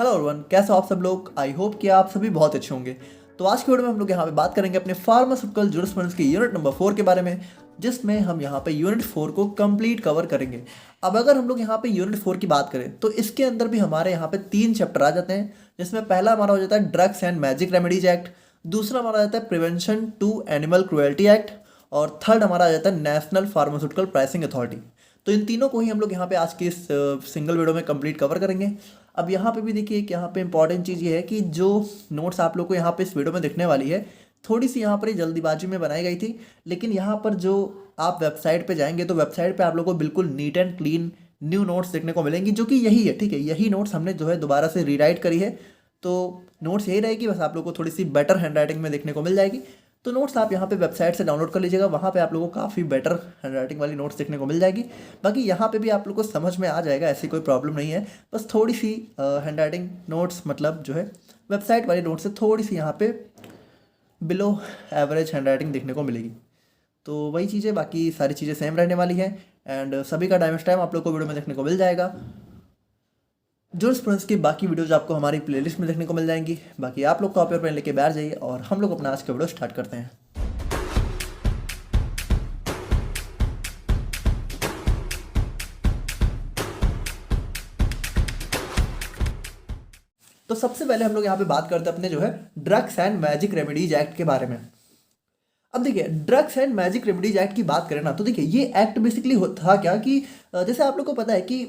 Hello everyone, कैसे हो आप सब लोग। आई होप कि आप सभी बहुत अच्छे होंगे। तो आज की वीडियो में हम लोग यहाँ पे बात करेंगे अपने फार्मास्यूटिकल जूरिस्प्रूडेंस की यूनिट नंबर 4 के बारे में, जिसमें हम यहाँ पे यूनिट 4 को कंप्लीट कवर करेंगे। अब अगर हम लोग यहाँ पे यूनिट 4 की बात करें तो इसके अंदर भी हमारे यहाँ पे 3 चैप्टर आ जाते हैं, जिसमें पहला हमारा हो जाता है drugs and magic remedies act, दूसरा हमारा आ जाता है prevention to animal cruelty act, और थर्ड हमारा आ जाता है नेशनल फार्मास्यूटिकल प्राइसिंग अथॉरिटी। तो इन तीनों को ही हम लोग यहाँ पे आज के इस सिंगल वीडियो में कंप्लीट कवर करेंगे। अब यहाँ पे भी देखिए कि यहाँ पे इंपॉर्टेंट चीज़ ये है कि जो नोट्स आप लोग को यहाँ पे इस वीडियो में दिखने वाली है, थोड़ी सी यहाँ पर ये जल्दीबाजी में बनाई गई थी, लेकिन यहाँ पर जो आप वेबसाइट पे जाएंगे तो वेबसाइट पे आप लोग को बिल्कुल neat and clean new notes देखने को मिलेंगी, जो कि यही है। ठीक है, यही नोट्स हमने जो है दोबारा से रीराइट करी है। तो नोट्स यही रहेगी, बस आप लोग को थोड़ी सी बेटर हैंडराइटिंग में देखने को मिल जाएगी। तो नोट्स आप यहाँ पे वेबसाइट से डाउनलोड कर लीजिएगा, वहाँ पे आप लोगों को काफ़ी बेटर हैंडराइटिंग वाली नोट्स देखने को मिल जाएगी। बाकी यहाँ पे भी आप लोग को समझ में आ जाएगा, ऐसी कोई प्रॉब्लम नहीं है। बस थोड़ी सी हैंडराइटिंग नोट्स मतलब जो है वेबसाइट वाली नोट्स से थोड़ी सी यहाँ पे बिलो एवरेज हैंडराइटिंग देखने को मिलेगी। तो वही चीज़ें, बाकी सारी चीज़ें सेम रहने वाली हैं। एंड सभी का टाइम आप लोग को वीडियो में देखने को मिल जाएगा। जूरिस्प्रूडेंस की बाकी वीडियोज आपको हमारी प्लेलिस्ट में देखने को मिल जाएंगी। बाकी आप लोग कॉपी और पेन लेके बैठ जाइए और हम लोग अपना आज का वीडियो स्टार्ट करते हैं। तो सबसे पहले हम लोग यहाँ पे बात करते हैं अपने जो है drugs and magic remedies act के बारे में। अब देखिए, drugs and magic remedies act की बात करें ना, तो देखिए ये एक्ट बेसिकली था क्या कि जैसे आप लोग को पता है कि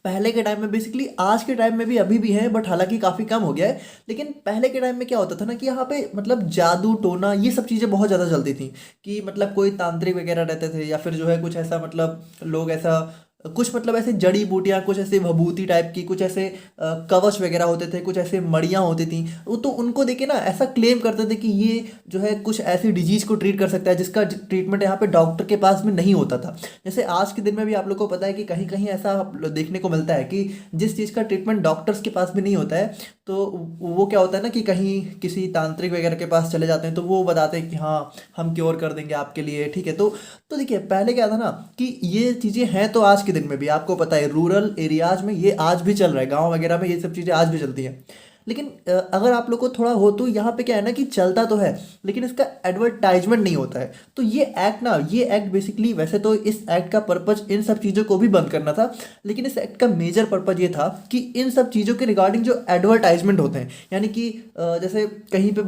पहले के टाइम में बेसिकली, आज के टाइम में भी अभी भी है बट हालांकि काफ़ी कम हो गया है, लेकिन पहले के टाइम में क्या होता था ना कि यहाँ पे मतलब जादू टोना ये सब चीज़ें बहुत ज़्यादा चलती थी। कि मतलब कोई तांत्रिक वगैरह रहते थे, या फिर जो है कुछ ऐसा मतलब लोग ऐसा कुछ मतलब ऐसे जड़ी बूटियाँ, कुछ ऐसे भभूति टाइप की, कुछ ऐसे कवच वगैरह होते थे, कुछ ऐसे मड़ियाँ होती थी। वो तो उनको देखे ना ऐसा क्लेम करते थे कि ये जो है कुछ ऐसी डिजीज को ट्रीट कर सकता है जिसका ट्रीटमेंट यहाँ पे डॉक्टर के पास में नहीं होता था। जैसे आज के दिन में भी आप लोग को पता है कि कहीं कहीं ऐसा देखने को मिलता है कि जिस चीज़ का ट्रीटमेंट डॉक्टर्स के पास में नहीं होता है, तो वो क्या होता है ना कि कहीं किसी तांत्रिक वगैरह के पास चले जाते हैं, तो वो बताते हैं कि हाँ हम क्योर कर देंगे आपके लिए। ठीक है, तो देखिए पहले क्या था ना कि ये चीज़ें हैं तो आज के दिन में भी आपको पता है रूरल एरियाज में ये आज भी चल रहा है, गांव वगैरह में ये सब चीज़ें आज भी चलती हैं। लेकिन अगर आप लोग को थोड़ा हो तो यहाँ पे क्या है ना कि चलता तो है लेकिन इसका एडवर्टाइजमेंट नहीं होता है। तो ये एक्ट बेसिकली, वैसे तो इस एक्ट का पर्पज इन सब चीज़ों को भी बंद करना था, लेकिन इस एक्ट का मेजर पर्पज ये था कि इन सब चीज़ों के रिगार्डिंग जो एडवर्टाइजमेंट होते हैं, यानी कि जैसे कहीं पे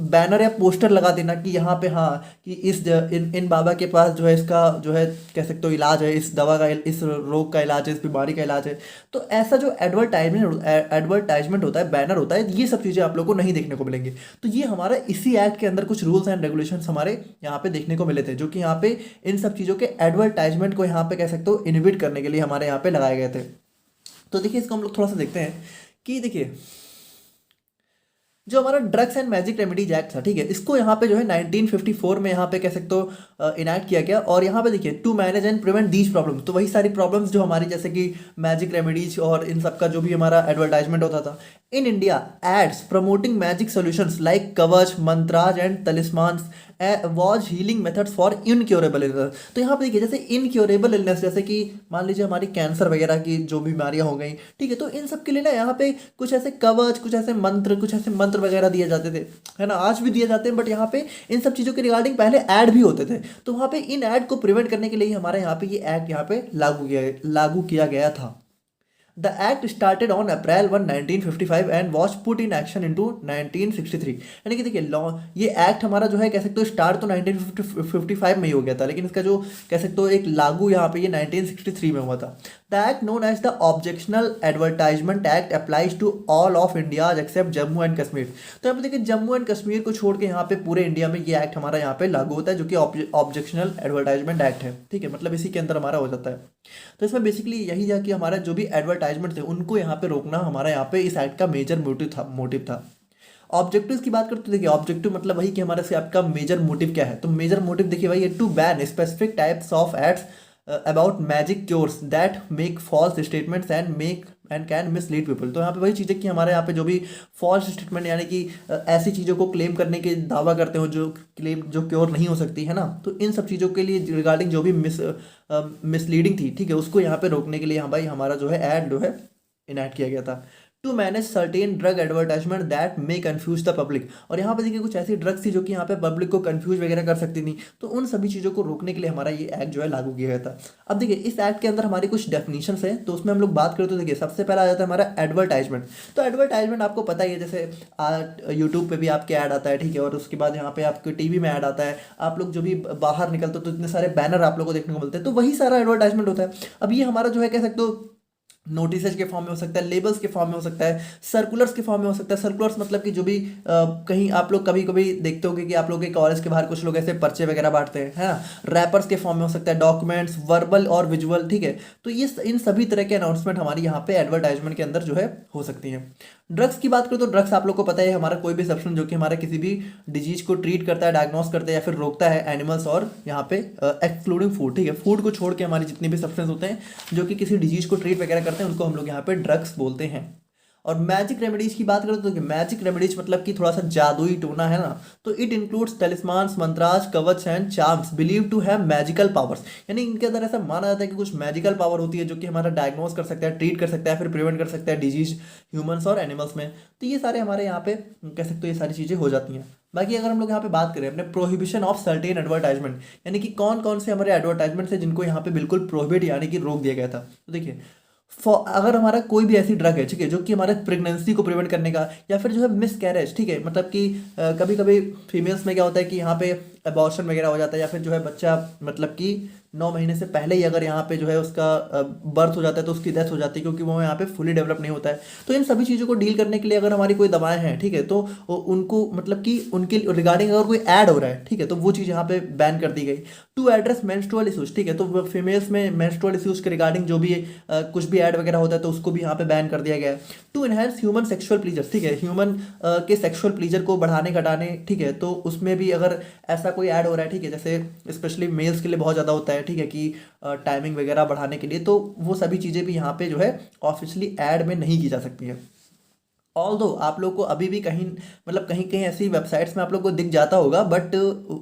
बैनर या पोस्टर लगा देना कि यहाँ पे हाँ कि इन बाबा के पास जो है इसका जो है कह सकते हो इलाज है, इस दवा का, इस रोग का इलाज है, इस बीमारी का इलाज है। तो ऐसा जो एडवर्टाइजमेंट होता है, बैनर होता है, ये सब चीज़ें आप लोग को नहीं देखने को मिलेंगे। तो ये हमारा इसी एक्ट के अंदर कुछ रूल्स एंड रेगुलेशंस हमारे यहाँ पे देखने को मिले थे, जो कि यहाँ पे इन सब चीज़ों के एडवर्टाइजमेंट को यहाँ पे कह सकते हो इनहिबिट करने के लिए हमारे यहाँ पे लगाए गए थे। तो देखिए इसको हम लोग थोड़ा सा देखते हैं कि देखिए जो हमारा drugs and magic remedies act था, ठीक है, इसको यहाँ पे जो है 1954 में यहाँ पे कह सकते हो इनैक्ट किया गया। और यहाँ पे देखिए to manage and prevent these problems, तो वही सारी प्रॉब्लम्स जो हमारी जैसे कि मैजिक रेमेडीज और इन सब का जो भी हमारा एडवर्टाइजमेंट होता था in India, ads promoting magic solutions like kavach, mantras and talismans was healing methods for incurable illness. तो यहाँ पे देखिए जैसे इनक्योरेबल इलनेस, जैसे कि मान लीजिए हमारी कैंसर वगैरह की जो बीमारियाँ हो गई, ठीक है, तो इन सब के लिए ना यहाँ पे कुछ ऐसे कवच, कुछ ऐसे मंत्र वगैरह दिए जाते थे, है ना, आज भी दिए जाते हैं। बट यहाँ पे इन सब चीज़ों के रिगार्डिंग पहले ऐड भी होते थे। तो वहाँ पे इन ऐड को प्रिवेंट करने के लिए हमारे यहाँ पे ये एक्ट यहाँ पे लागू किया गया था। The act started on April 1, 1955 and was put in action into 1963। यानी कि देखिए ये एक्ट हमारा जो है कह सकते हो स्टार्ट तो 1955 में ही हो गया था, लेकिन इसका जो कह सकते हो एक लागू यहाँ पे ये 1963 में हुआ था। The act known as the objectional advertisement act applies to all of India except Jammu and Kashmir. तो यहाँ पे देखिए जम्मू एंड कश्मीर को छोड़ के यहाँ पे पूरे इंडिया में ये एक्ट हमारा यहाँ पे लागू होता है, जो कि ऑब्जेक्शनल एडवर्टाइजमेंट एक्ट है। ठीक है, मतलब इसी के अंदर हमारा हो जाता है। तो इसमें बेसिकली यही था कि हमारा जो भी एडवर्टाइजमेंट थे उनको यहाँ पे रोकना हमारा यहाँ पे इस एक्ट का मेजर मोटिव था। ऑब्जेक्टिव्स की बात करते देखिए, ऑब्जेक्टिव मतलब वही कि हमारे से आपका मेजर मोटिव क्या है। तो मेजर मोटिव देखिए भाई, to ban specific types of ads about magic cures that make false statements and can mislead people. तो यहाँ पे वही चीज़ है कि हमारे यहाँ पे जो भी फॉल्स स्टेटमेंट यानी कि ऐसी चीज़ों को क्लेम करने के दावा करते हो जो क्योर नहीं हो सकती है ना, तो इन सब चीज़ों के लिए रिगार्डिंग जो भी मिसलीडिंग थी, ठीक है, उसको यहाँ पे रोकने के लिए हाँ भाई हमारा जो है ऐड जो है इनैक्ट किया गया था। To manage certain drug advertisement that may confuse the public. और यहाँ पे देखिए कुछ ऐसी ड्रग्स थी जो कि यहाँ पे पब्लिक को कंफ्यूज वगैरह कर सकती थी, तो उन सभी चीज़ों को रोकने के लिए हमारा ये एक्ट जो है लागू किया गया था। अब देखिए इस एक्ट के अंदर हमारी कुछ डेफिनेशंस हैं, तो उसमें हम लोग बात करें तो देखिए सबसे पहला आ जाता है हमारा एडवर्टाइजमेंट। तो एडवर्टाइजमेंट आपको पता ही है, जैसे यूट्यूब पे भी आपके ऐड आता है, ठीक है, और उसके बाद यहाँ पे आपके टीवी में ऐड आता है, आप लोग जो भी बाहर निकलते हो तो इतने सारे बैनर आप लोग को देखने को मिलते हैं, तो वही सारा एडवर्टाइजमेंट होता है। अब ये हमारा जो है कह सकते हो नोटिसेज के फॉर्म में हो सकता है, लेबल्स के फॉर्म में हो सकता है, सर्कुलर्स के फॉर्म में हो सकता है। सर्कुलर्स मतलब कि जो भी कहीं आप लोग कभी कभी देखते होगे कि आप लोग के कॉलेज के बाहर कुछ लोग ऐसे पर्चे वगैरह बांटते हैं, है ना, रैपर्स के फॉर्म में हो सकता है, डॉक्यूमेंट्स, वर्बल और विजुअल, ठीक है। तो ये इन सभी तरह के अनाउंसमेंट हमारी यहाँ पे एडवर्टाइजमेंट के अंदर जो है हो सकती हैं। ड्रग्स की बात करें तो ड्रग्स आप लोग को पता है हमारा कोई भी सब्सटेंस जो कि हमारा किसी भी डिजीज को ट्रीट करता है, डायग्नोस करता है या फिर रोकता है एनिमल्स और यहाँ पे एक्सक्लूडिंग फूड, ठीक है, फूड को छोड़ के हमारे जितने भी सब्सटेंस होते हैं जो कि किसी डिजीज को ट्रीट वगैरह करते हैं उनको हम लोग यहाँ पे ड्रग्स बोलते हैं। और मैजिक रेमेडीज की बात करें तो मैजिक रेमेडीज मतलब कि थोड़ा सा जादुई टोना है ना, तो it includes talismans, mantras, kavach and charms believe to have magical powers. यानी इनके अंदर ऐसा माना जाता है कि कुछ मैजिकल पावर होती है जो कि हमारा डायग्नोस कर सकता है, ट्रीट कर सकता है, फिर प्रिवेंट कर सकता है डिजीज ह्यूमंस और एनिमल्स में। तो ये सारे हमारे यहाँ पे कह सकते हो ये सारी चीज़ें हो जाती हैं। बाकी अगर हम लोग यहाँ पे बात करें अपने प्रोहिबिशन ऑफ सर्टेन एडवर्टाइजमेंट, यानी कि कौन कौन से हमारे एडवर्टाइजमेंट है जिनको यहाँ पे बिल्कुल प्रोहिबिट यानी कि रोक दिया गया था। तो देखिए अगर हमारा कोई भी ऐसी ड्रग है, ठीक है, जो कि हमारे प्रेगनेंसी को प्रिवेंट करने का या फिर जो है मिस कैरेज, ठीक है, मतलब कि कभी कभी फीमेल्स में क्या होता है कि यहाँ पे अबॉर्शन वगैरह हो जाता है या फिर जो है बच्चा मतलब कि 9 महीने से पहले ही अगर यहाँ पे जो है उसका बर्थ हो जाता है तो उसकी डेथ हो जाती है क्योंकि वो यहाँ पे फुली डेवलप नहीं होता है। तो इन सभी चीज़ों को डील करने के लिए अगर हमारी कोई दवाएं हैं, ठीक है, तो उनको मतलब कि उनके रिगार्डिंग अगर कोई ऐड हो रहा है, ठीक है, तो वो चीज़ यहाँ पे बैन कर दी गई। टू एड्रेस मेंस्ट्रुअल इशूज, ठीक है, तो फीमेल्स में मेंस्ट्रुअल इशूज के रिगार्डिंग जो भी कुछ भी ऐड वगैरह होता है तो उसको भी यहाँ पे बैन कर दिया गया है। To enhance human sexual pleasure, ठीक है, ह्यूमन के सेक्सुअल प्लीजर को बढ़ाने घटाने, ठीक है, तो उसमें भी अगर ऐसा कोई ऐड हो रहा है, ठीक है, जैसे स्पेशली मेल्स के लिए बहुत ज़्यादा होता है, ठीक है, कि टाइमिंग वगैरह बढ़ाने के लिए, तो वो सभी चीज़ें भी यहाँ पे जो है ऑफिशियली ऐड में नहीं की जा सकती है। ऑल्दो आप लोग को अभी भी कहीं मतलब कहीं कहीं ऐसी वेबसाइट्स में आप लोग को दिख जाता होगा, बट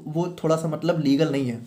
वो थोड़ा सा मतलब लीगल नहीं है।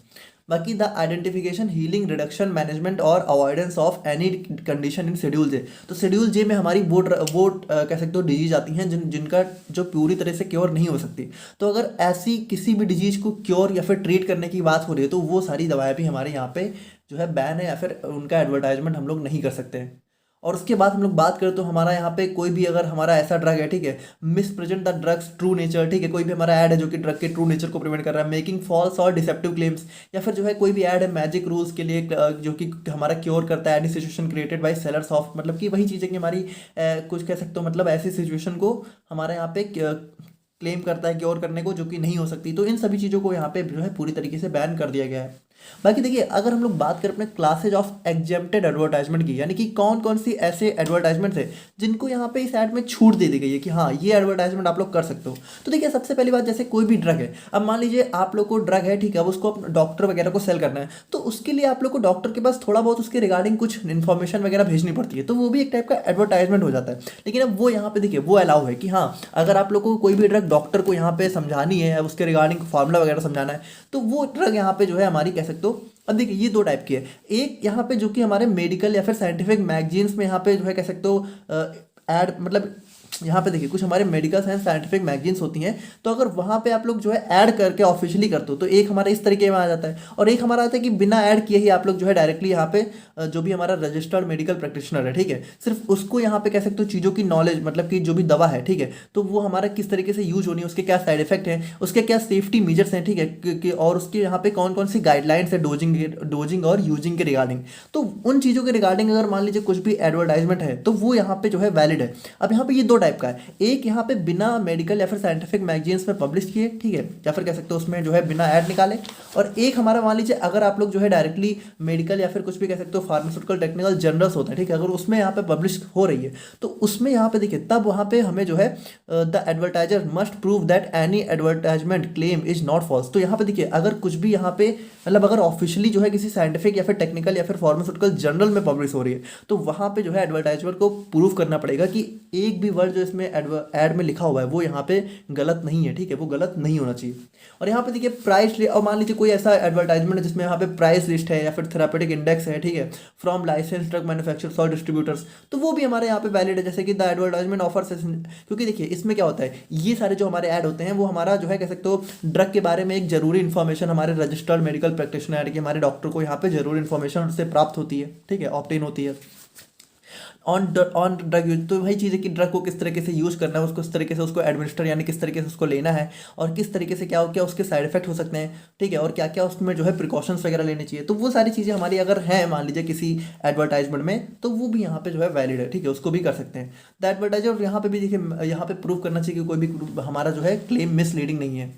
बाकी the identification, healing, reduction, management और avoidance of any condition in schedule J. तो शेड्यूल जे में हमारी वो कह सकते हो डिजीज आती हैं जिनका जो पूरी तरह से क्योर नहीं हो सकती। तो अगर ऐसी किसी भी डिजीज को क्योर या फिर ट्रीट करने की बात हो रही है तो वो सारी दवाएं भी हमारे यहाँ पे जो है बैन है या फिर उनका एडवर्टाइजमेंट हम लोग नहीं कर सकते हैं। और उसके बाद हम लोग बात करें तो हमारा यहाँ पे कोई भी अगर हमारा ऐसा ड्रग है, ठीक है, miss present the drugs true nature, ठीक है, कोई भी हमारा ऐड है जो कि ड्रग के ट्रू नेचर को प्रिवेंट कर रहा है, मेकिंग फॉल्स और डिसेप्टिव क्लेम्स, या फिर जो है कोई भी ऐड है मैजिक रूल्स के लिए जो कि हमारा क्योर करता है any situation created by sellers of, मतलब कि वही चीज़ें कि हमारी कुछ कह सकते हो मतलब ऐसी सिचुएशन को हमारे यहाँ पे क्लेम करता है क्योर करने को जो कि नहीं हो सकती। तो इन सभी चीज़ों को यहाँ पे जो है पूरी तरीके से बैन कर दिया गया है। बाकी देखिए अगर हम लोग बात करें अपने क्लासेज ऑफ एग्जेम्प्टेड एडवर्टाइजमेंट की, यानी कि कौन कौन सी ऐसे एडवर्टाइजमेंट है जिनको यहाँ पे इस ऐड में छूट दे दी गई है कि हाँ ये एडवर्टाइजमेंट आप लोग कर सकते हो। तो देखिए सबसे पहली बात, जैसे कोई भी ड्रग है, अब मान लीजिए आप लोग को ड्रग है, ठीक है, अब उसको डॉक्टर वगैरह को सेल करना है, तो उसके लिए आप लोग को डॉक्टर के पास थोड़ा बहुत उसके रिगार्डिंग कुछ इन्फॉर्मेशन वगैरह भेजनी पड़ती है, तो वो भी एक टाइप का एडवर्टाइजमेंट हो जाता है। लेकिन अब वो यहाँ पे देखिए वो अलाउ है कि हाँ अगर आप लोग को कोई भी ड्रग डॉक्टर को यहाँ पे समझानी है, उसके रिगार्डिंग फार्मूला वगैरह समझाना है, तो वो ड्रग यहाँ पे जो है हमारी कह सकते हो। अब देखिए ये दो टाइप की है, एक यहाँ पे जो कि हमारे मेडिकल या फिर साइंटिफिक मैगजीन्स में यहाँ पे जो है कह सकते हो ऐड, मतलब यहाँ पे देखिए कुछ हमारे मेडिकल साइंस साइंटिफिक मैगजीन्स होती हैं, तो अगर वहाँ पे आप लोग जो है ऐड करके ऑफिशियली करते हो तो एक हमारा इस तरीके में आ जाता है, और एक हमारा आता है कि बिना ऐड किए ही आप लोग जो है डायरेक्टली यहाँ पे जो भी हमारा रजिस्टर्ड मेडिकल प्रैक्टिशनर है, ठीक है, सिर्फ उसको यहाँ पे कह सकते हो चीज़ों की नॉलेज, मतलब कि जो भी दवा है, ठीक है, तो वो हमारा किस तरीके से यूज होनी है, उसके क्या साइड इफेक्ट हैं, उसके क्या सेफ्टी मेजर्स हैं, ठीक है, और उसके यहाँ पे कौन कौन सी गाइडलाइंस है डोजिंग और यूजिंग के रिगार्डिंग, तो उन चीज़ों के रिगार्डिंग अगर मान लीजिए कुछ भी एडवर्टाइजमेंट है तो वो यहाँ पे जो है वैलिड है। अब यहाँ पे ये दो टाइप का है, एक यहाँ पे बिना मेडिकल या फिर साइंटिफिक मैगजीन्स में पब्लिश किए, ठीक है, या फिर कह सकते हो उसमें जो है बिना ऐड निकाले, और एक हमारा मान लीजिए अगर आप लोग जो है डायरेक्टली मेडिकल या फिर कुछ भी कह सकते हो फार्मास्यूटिकल टेक्निकल जर्नल्स होते हैं, ठीक है, अगर उसमें यहाँ पे पब्लिश हो रही है तो उसमें यहाँ पे देखिए तब वहाँ पे हमें जो है the advertiser must prove that any advertisement claim is not false. तो यहाँ पे देखिए अगर कुछ भी यहाँ पे मतलब अगर ऑफिशियली जो है किसी साइंटिफिक या फिर टेक्निकल या फिर फार्मास्यूटिकल जर्नल में पब्लिश हो रही है तो वहाँ पे जो है एडवर्टाइजमेंट को प्रूव करना पड़ेगा कि एक भी वर्ड जो इसमें ऐड में लिखा हुआ है वो यहाँ पे गलत नहीं है, ठीक है, वो गलत नहीं होना चाहिए। और यहाँ पे देखिए प्राइस, और मान लीजिए कोई ऐसा एडवर्टाइजमेंट है जिसमें यहाँ पे प्राइस लिस्ट है या फिर थेरापेटिक इंडेक्स है, ठीक है, फ्रॉम लाइसेंस ड्रग मैन्युफैक्चरर्स और डिस्ट्रीब्यूटर्स, तो वो भी हमारे यहाँ पे वैलिड है, जैसे कि द एडवर्टाइजमेंट ऑफर्स। क्योंकि देखिए इसमें क्या होता है, ये सारे जो हमारे ऐड होते हैं वो हमारा जो है कह सकते हो ड्रग के बारे में एक जरूरी इन्फॉर्मेशन हमारे रजिस्टर्ड मेडिकल प्रैक्टिशनर के हमारे डॉक्टर को यहाँ पे जरूरी इन्फॉर्मेशन उससे प्राप्त होती है, ठीक है, ऑब्टेन होती है ऑन ड्रग यूज। तो वही चीज़ है कि ड्रग को किस तरीके से यूज़ करना है, उसको किस तरीके से उसको एडमिनिस्टर यानी किस तरीके से उसको लेना है, और किस तरीके से क्या क्या उसके साइड इफेक्ट हो सकते हैं, ठीक है, और क्या क्या उसमें जो है प्रिकॉशंस वगैरह लेने चाहिए। तो वो सारी चीज़ें हमारी अगर हैं मान लीजिए किसी एडवर्टाइजमेंट में, तो वो भी यहाँ पे जो है वैलिड है, ठीक है, उसको भी कर सकते हैं द एडवर्टाइजर। यहाँ पे भी देखिए यहाँ पे प्रूव करना चाहिए कि कोई भी हमारा जो है क्लेम मिसलीडिंग नहीं है।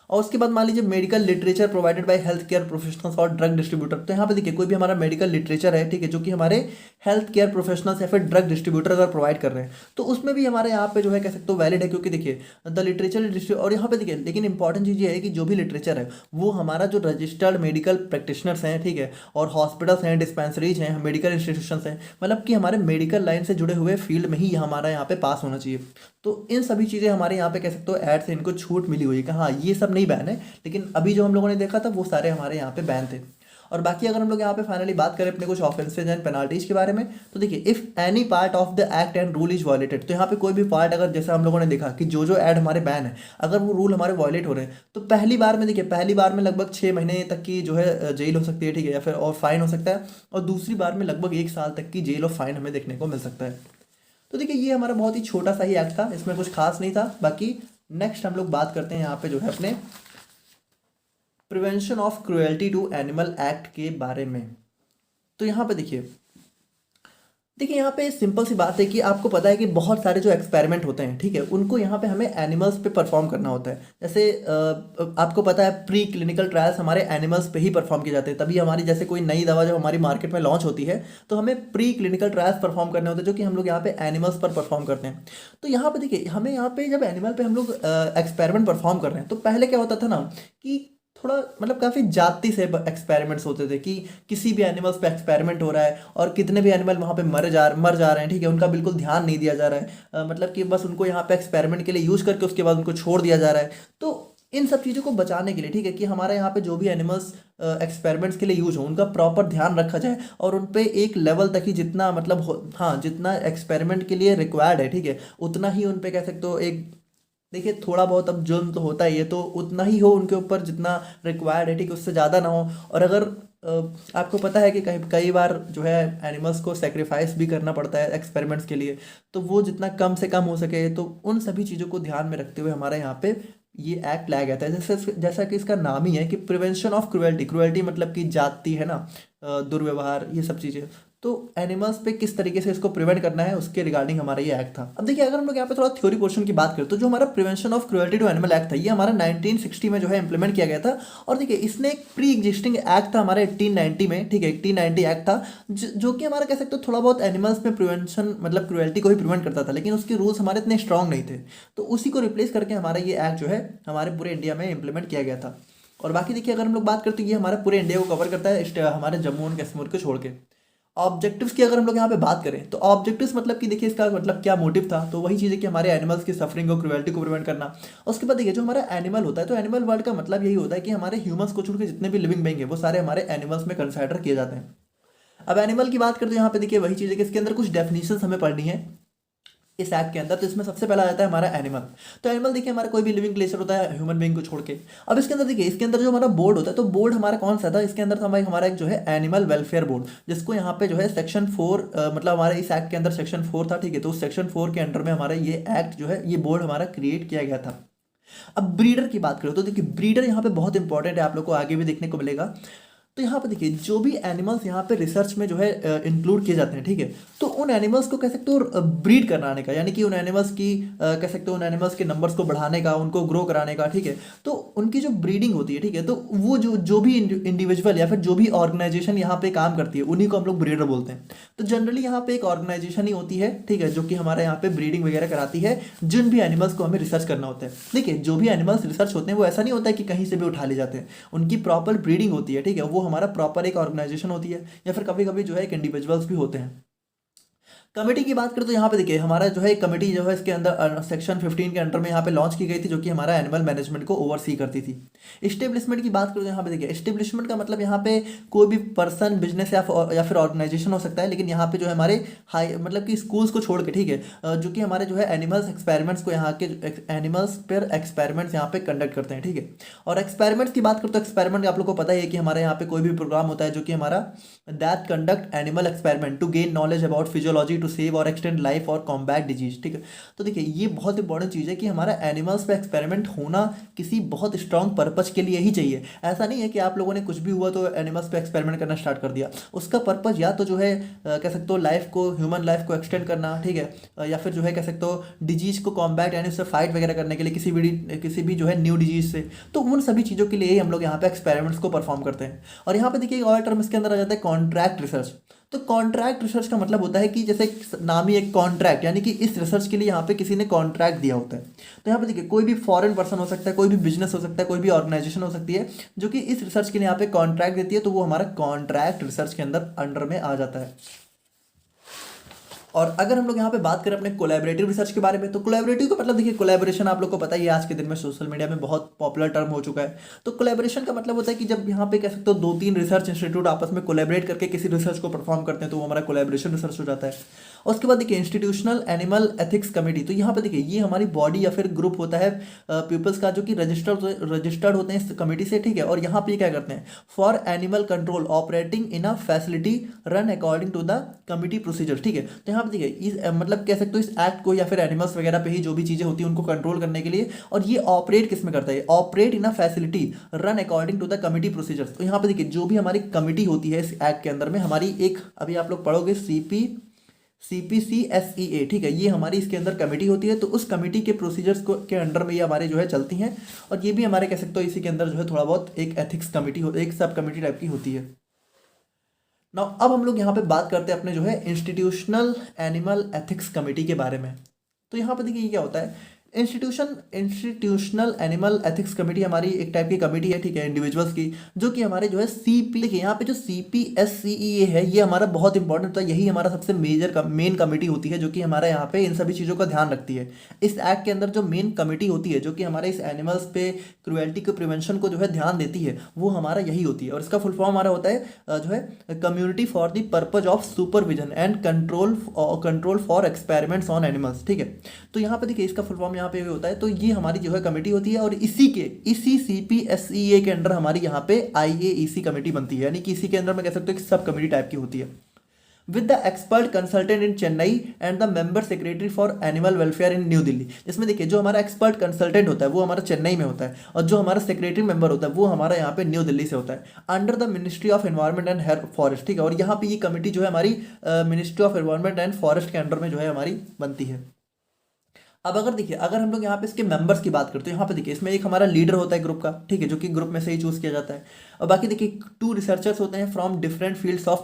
और उसके बाद मान लीजिए medical literature provided by health care professionals और ड्रग डिस्ट्रीब्यूटर। तो यहाँ पे देखिए कोई भी हमारा मेडिकल लिटरेचर है, ठीक है, जो कि हमारे हेल्थ केयर प्रोफेशनल्स या फिर ड्रग डिस्ट्रीब्यूटर अगर प्रोवाइड कर रहे हैं, तो उसमें भी हमारे यहाँ पे जो है कह सकते हो वैलिड है। क्योंकि देखिए द लिटरेचर, और यहाँ पे देखिए लेकिन इंपॉर्टेंट चीज़ ये है कि जो भी लिटरेचर है वो हमारा जो रजिस्टर्ड मेडिकल प्रैक्टिशनर्स हैं, ठीक है, और हॉस्पिटल्स हैं, डिस्पेंसरीज हैं, मेडिकल इंस्टीट्यूशंस हैं, मतलब कि हमारे मेडिकल लाइन से जुड़े हुए फील्ड में ही हमारा यहाँ पे पास होना चाहिए। तो इन सभी चीज़ें हमारे यहाँ पे कह सकते हो ऐड से इनको छूट मिली हुई है कि हाँ ये सब नहीं बैन है, लेकिन अभी जो हम लोगों ने देखा था वो सारे हमारे यहाँ पे बैन थे। और बाकी अगर हम लोग यहाँ पे फाइनली बात करें अपने कुछ ऑफेंसेज एंड पेनाल्टीज के बारे में, तो देखिए if any part of the act and rule is violated, तो यहाँ पे कोई भी पार्ट अगर जैसा हम लोगों ने देखा कि जो ऐड हमारे बैन है, अगर वो रूल हमारे वायलेट हो रहे हैं, तो पहली बार में देखिए पहली बार में लगभग 6 महीने तक की जो है जेल हो सकती है, ठीक है, या फिर और फाइन हो सकता है, और दूसरी बार में लगभग 1 साल तक की जेल और फाइन हमें देखने को मिल सकता है। तो देखिए ये हमारा बहुत ही छोटा सा ही एक्ट था, इसमें कुछ खास नहीं था। बाकी नेक्स्ट हम लोग बात करते हैं यहाँ पे जो है अपने prevention of cruelty to animal act के बारे में। तो यहाँ पे देखिए यहाँ पे सिंपल सी बात है कि आपको पता है कि बहुत सारे जो एक्सपेरिमेंट होते हैं, ठीक है, उनको यहाँ पे हमें एनिमल्स पे परफॉर्म करना होता है। जैसे आपको पता है प्री क्लिनिकल ट्रायल्स हमारे एनिमल्स पे ही परफॉर्म किए जाते हैं, तभी हमारी जैसे कोई नई दवा जब हमारी मार्केट में लॉन्च होती है तो हमें प्री क्लिनिकल ट्रायल्स परफॉर्म करने होते हैं, जो कि हम लोग यहाँ पे एनिमल्स पर परफॉर्म करते हैं। तो यहाँ पे देखिए हमें यहाँ पे जब एनिमल पे हम लोग एक्सपेरिमेंट परफॉर्म कर रहे हैं, तो पहले क्या होता था ना कि थोड़ा मतलब काफ़ी जाति से एक्सपेरिमेंट्स होते थे कि किसी भी एनिमल्स पे एक्सपेरिमेंट हो रहा है और कितने भी एनिमल वहाँ पे मर जा रहे हैं, ठीक है, उनका बिल्कुल ध्यान नहीं दिया जा रहा है, मतलब कि बस उनको यहाँ पे एक्सपेरिमेंट के लिए यूज़ करके उसके बाद उनको छोड़ दिया जा रहा है। तो इन सब चीज़ों को बचाने के लिए, ठीक है, कि हमारे यहाँ पे जो भी एनिमल्स एक्सपेरिमेंट्स के लिए यूज हो उनका प्रॉपर ध्यान रखा जाए, और उन पे एक लेवल तक ही जितना मतलब हाँ जितना एक्सपेरिमेंट के लिए रिक्वायर्ड है, ठीक है, उतना ही उन पे कह सकते हो एक देखिए थोड़ा बहुत अब जुर्म तो होता ही है, तो उतना ही हो उनके ऊपर जितना रिक्वायर्ड है, ठीक है, उससे ज़्यादा ना हो। और अगर आपको पता है कि कई बार जो है एनिमल्स को सेक्रीफाइस भी करना पड़ता है एक्सपेरिमेंट्स के लिए, तो वो जितना कम से कम हो सके, तो उन सभी चीज़ों को ध्यान में रखते हुए हमारे यहाँ पे ये एक्ट लाया गया था। जैसा कि इसका नाम ही है कि प्रिवेंशन ऑफ क्रुएल्टी, क्रुएल्टी मतलब कि जाति है ना, दुर्व्यवहार, ये सब चीज़ें। तो एनिमल्स पे किस तरीके से इसको प्रिवेंट करना है उसके रिगार्डिंग हमारा ये एक्ट था। अब देखिए अगर हम लोग यहाँ पे थोड़ा थ्योरी पोर्शन की बात करें, तो जो हमारा prevention of cruelty to animal act था ये हमारा 1960 में जो है इंप्लीमेंट किया गया था। और देखिए इसने एक प्री एग्जिस्टिंग एक्ट था हमारे 1890 में, ठीक है, 1890 एक्ट था जो कि हमारा कह सकते हो थोड़ा बहुत एनिमल्स में प्रिवेंशन मतलब क्रुएल्टी को ही प्रिवेंट करता था, लेकिन उसके रूल्स हमारे इतने स्ट्रॉन्ग नहीं थे। तो उसी को रिप्लेस करके हमारा ये एक्ट जो है हमारे पूरे इंडिया में इंप्लीमेंट किया गया था। और बाकी देखिए अगर हम लोग बात करते हैं ये हमारे पूरे इंडिया को कवर करता है हमारे जम्मू एंड कश्मीर को छोड़ के। ऑब्जेक्टिव्स की अगर हम लोग यहाँ पे बात करें, तो ऑब्जेक्टिव्स मतलब कि देखिए इसका मतलब क्या मोटिव था, तो वही चीज़ है कि हमारे एनिमल्स की सफरिंग और क्रुएल्टी को प्रिवेंट करना। उसके बाद देखिए जो हमारा एनिमल होता है, तो एनिमल वर्ल्ड का मतलब यही होता है कि हमारे ह्यूमंस को छोड़ के जितने भी लिविंग बीइंग है वो सारे हमारे एनिमल्स में कंसिडर किए जाते हैं। अब एनिमल की बात करते हैं यहाँ पे देखिए वही चीज़ है कि इसके अंदर कुछ डेफिनेशन हमें पढ़नी है इस एक्ट के अंदर। तो इसमें सबसे पहला आता है हमारा एनिमल। तो एनिमल देखिए हमारा कोई भी लिविंग क्रिएचर होता है ह्यूमन बीइंग को छोड़ के। अब इसके अंदर देखिए इसके अंदर जो हमारा बोर्ड होता है, तो बोर्ड हमारा कौन सा था, इसके अंदर था हमारा एक जो है एनिमल वेलफेयर बोर्ड, जिसको यहाँ पे जो है सेक्शन 4 मतलब हमारे इस एक्ट के अंदर सेक्शन 4 था, ठीक है। तो उस सेक्शन 4 के अंडर में हमारा ये एक्ट जो है ये बोर्ड हमारा क्रिएट किया गया था। अब ब्रीडर की बात करें तो देखिए ब्रीडर यहाँ पे बहुत इंपॉर्टेंट है, आप लोग को आगे भी देखने को मिलेगा। तो यहाँ पे देखिए जो भी एनिमल्स यहाँ पे रिसर्च में जो है इंक्लूड किए जाते हैं, ठीक है, तो उन एनिमल्स को कह सकते हो ब्रीड कराने का, यानी कि उन एनिमल्स की कह सकते हो उन एनिमल्स के नंबर्स को बढ़ाने का, उनको ग्रो कराने का, ठीक है। तो उनकी जो ब्रीडिंग होती है, ठीक है, तो वो जो भी इंडिविजुअल या फिर जो भी ऑर्गेनाइजेशन यहाँ पे काम करती है उन्हीं को हम लोग ब्रीडर बोलते हैं। तो जनरली यहाँ पे एक ऑर्गेनाइजेशन ही होती है, ठीक है, जो कि हमारे यहाँ पे ब्रीडिंग वगैरह कराती है जिन भी एनिमल्स को हमें रिसर्च करना होता है। देखिए जो भी एनिमल्स रिसर्च होते हैं वो ऐसा नहीं होता है कि कहीं से भी उठा ले जाते हैं, उनकी प्रॉपर ब्रीडिंग होती है, ठीक है, वो हमारा प्रॉपर एक ऑर्गेनाइजेशन होती है, या फिर कभी कभी जो है एक इंडिविजुअल्स भी होते हैं। कमेटी की बात करें तो यहाँ पे देखिए हमारा जो है कमेटी जो है इसके अंदर सेक्शन 15 के अंडर में यहाँ पे लॉन्च की गई थी, जो कि हमारा एनिमल मैनेजमेंट को ओवरसी करती थी। इस्टेब्लिशमेंट की बात करें तो यहाँ पे देखिए इस्टेब्लिशमेंट का मतलब यहाँ पे कोई भी पर्सन, बिजनेस या फिर ऑर्गेनाइजेशन हो सकता है, लेकिन यहाँ पे जो है हमारे हाई मतलब कि स्कूल्स को छोड़ के, ठीक है, जो कि हमारे जो है एनिमल्स एक्सपेरिमेंट्स को यहाँ के एनिमल्स पर एक्सपेरिमेंट्स यहाँ पे कंडक्ट करते हैं, ठीक है। और एक्सपेरिमेंट्स की बात करें तो एक्सपेरिमेंट आप लोग को पता ही है कि हमारे यहाँ पे कोई भी प्रोग्राम होता है जो कि हमारा that conduct animal experiment to gain knowledge about physiology to save और एक्सटेंड लाइफ और कॉम्बैट डिजीज, ठीक है। तो देखिए ये बहुत इंपॉर्टेंट चीज़ है कि हमारा एनिमल्स पे एक्सपेरिमेंट होना किसी बहुत स्ट्रॉन्ग पर्पज के लिए ही चाहिए। ऐसा नहीं है कि आप लोगों ने कुछ भी हुआ तो एनिमल्स पे एक्सपेरिमेंट करना स्टार्ट कर दिया। उसका पर्पज या तो जो है कह सकते हो लाइफ को, ह्यूमन लाइफ को एक्सटेंड करना, ठीक है, या फिर जो है कह सकते हो डिजीज को कॉम्बैट यानी उससे फाइट वगैरह करने के लिए, किसी भी जो है न्यू डिजीज से। तो उन सभी चीज़ों के लिए ही हम लोग यहाँ पे एक्सपेरिमेंट्स को परफॉर्म करते हैं। और यहाँ पे देखिए एक और टर्म इसके अंदर आ जाता है कॉन्ट्रैक्ट रिसर्च। तो कॉन्ट्रैक्ट रिसर्च का मतलब होता है कि जैसे नाम ही एक कॉन्ट्रैक्ट, यानी कि इस रिसर्च के लिए यहाँ पे किसी ने कॉन्ट्रैक्ट दिया होता है। तो यहाँ पे देखिए कोई भी फॉरेन पर्सन हो सकता है, कोई भी बिजनेस हो सकता है, कोई भी ऑर्गेनाइजेशन हो सकती है जो कि इस रिसर्च के लिए यहाँ पे कॉन्ट्रैक्ट देती है, तो वो हमारा कॉन्ट्रैक्ट रिसर्च के अंडर में आ जाता है। और अगर हम लोग यहाँ पे बात करें अपने कोलैबोरेटिव रिसर्च के बारे में, तो कोलैबोरेटिव का मतलब देखिए कोलैबोरेशन आप लोग को पता ही है आज के दिन में सोशल मीडिया में बहुत पॉपुलर टर्म हो चुका है। तो कोलैबोरेशन का मतलब होता है कि जब यहाँ पे कह सकते हो 2-3 रिसर्च इंस्टीट्यूट आपस में कोलैबोरेट करके किसी रिसर्च को परफॉर्म करते हैं, तो वो हमारा कोलैबोरेशन रिसर्च हो जाता है। और उसके बाद देखिए इंस्टीट्यूशनल एनिमल एथिक्स कमेटी, तो यहाँ पे देखिए ये हमारी बॉडी या फिर ग्रुप होता है पीपल्स का जो कि रजिस्टर्ड होते हैं इस कमेटी से, ठीक है। और यहाँ पे क्या करते हैं, for animal control operating in a facility run according to the committee procedure, ठीक है। तो यहाँ पे देखिए इस मतलब कह सकते हो इस एक्ट को या फिर एनिमल्स वगैरह पे ही जो भी चीज़ें होती हैं उनको कंट्रोल करने के लिए, और ये ऑपरेट किस में करता है, operate in a facility run according to the committee procedures. तो यहाँ पे देखिए जो भी हमारी कमिटी होती है इस एक्ट के अंदर में, हमारी एक अभी आप लोग पढ़ोगे CPCSEA, ठीक है, ये हमारी इसके अंदर कमेटी होती है। तो उस कमेटी के प्रोसीजर्स को के अंडर में ये हमारे जो है चलती हैं, और ये भी हमारे कह सकते हो इसी के अंदर जो है थोड़ा बहुत एक एथिक्स कमेटी हो, एक सब कमेटी टाइप की होती है। नाउ अब हम लोग यहाँ पे बात करते हैं अपने जो है इंस्टीट्यूशनल एनिमल एथिक्स कमेटी के बारे में। तो यहाँ पे देखिए ये क्या होता है, इंस्टीट्यूशनल एनिमल एथिक्स कमेटी हमारी एक टाइप की कमेटी है, ठीक है, इंडिविजुअल्स की, जो कि हमारे जो है देखिए यहाँ पे जो CPSCEA है ये हमारा बहुत इंपॉर्टेंट होता है। यही हमारा सबसे मेन कमेटी होती है जो कि हमारा यहाँ पे इन सभी चीज़ों का ध्यान रखती है। इस एक्ट के अंदर जो मेन कमेटी होती है जो कि हमारे इस एनिमल्स पे क्रुएल्टी के प्रिवेंशन को जो है ध्यान देती है, वो हमारा यही होती है। और इसका फुल फॉर्म हमारा होता है जो है community for the purpose of supervision and control for experiments on animals, ठीक है। तो यहाँ पे देखिए इसका फुल फॉर्म यहाँ पे भी होता है। तो ये हमारी जो है कमेटी होती है, और इसी CPSEA के अंडर हमारी यहाँ पे IAEC कमेटी बनती है, यानी कि इसी के अंदर मैं कह सकता हूँ कि सब कमेटी टाइप की होती है, with the expert consultant in Chennai and the member secretary for animal welfare in new Delhi. जिसमें देखिए जो हमारा एक्सपर्ट कंसल्टेंट होता है वो हमारा चेन्नई में होता है, और जो हमारा सेक्रेटरी मेंबर होता है वो हमारा यहाँ पे न्यू दिल्ली से होता है, under the ministry of environment and forest, ठीक है। और यहाँ पे ये कमेटी जो है हमारी ministry of environment and forest के अंडर में जो है हमारी बनती है। अब अगर देखिए अगर हम लोग यहाँ पे इसके मेंबर्स की बात करते हैं, यहाँ पे देखिए इसमें एक हमारा लीडर होता है ग्रुप का, ठीक है, जो कि ग्रुप में से ही चूज किया जाता है। और बाकी देखिए 2 रिसर्चर्स होते हैं from different fields of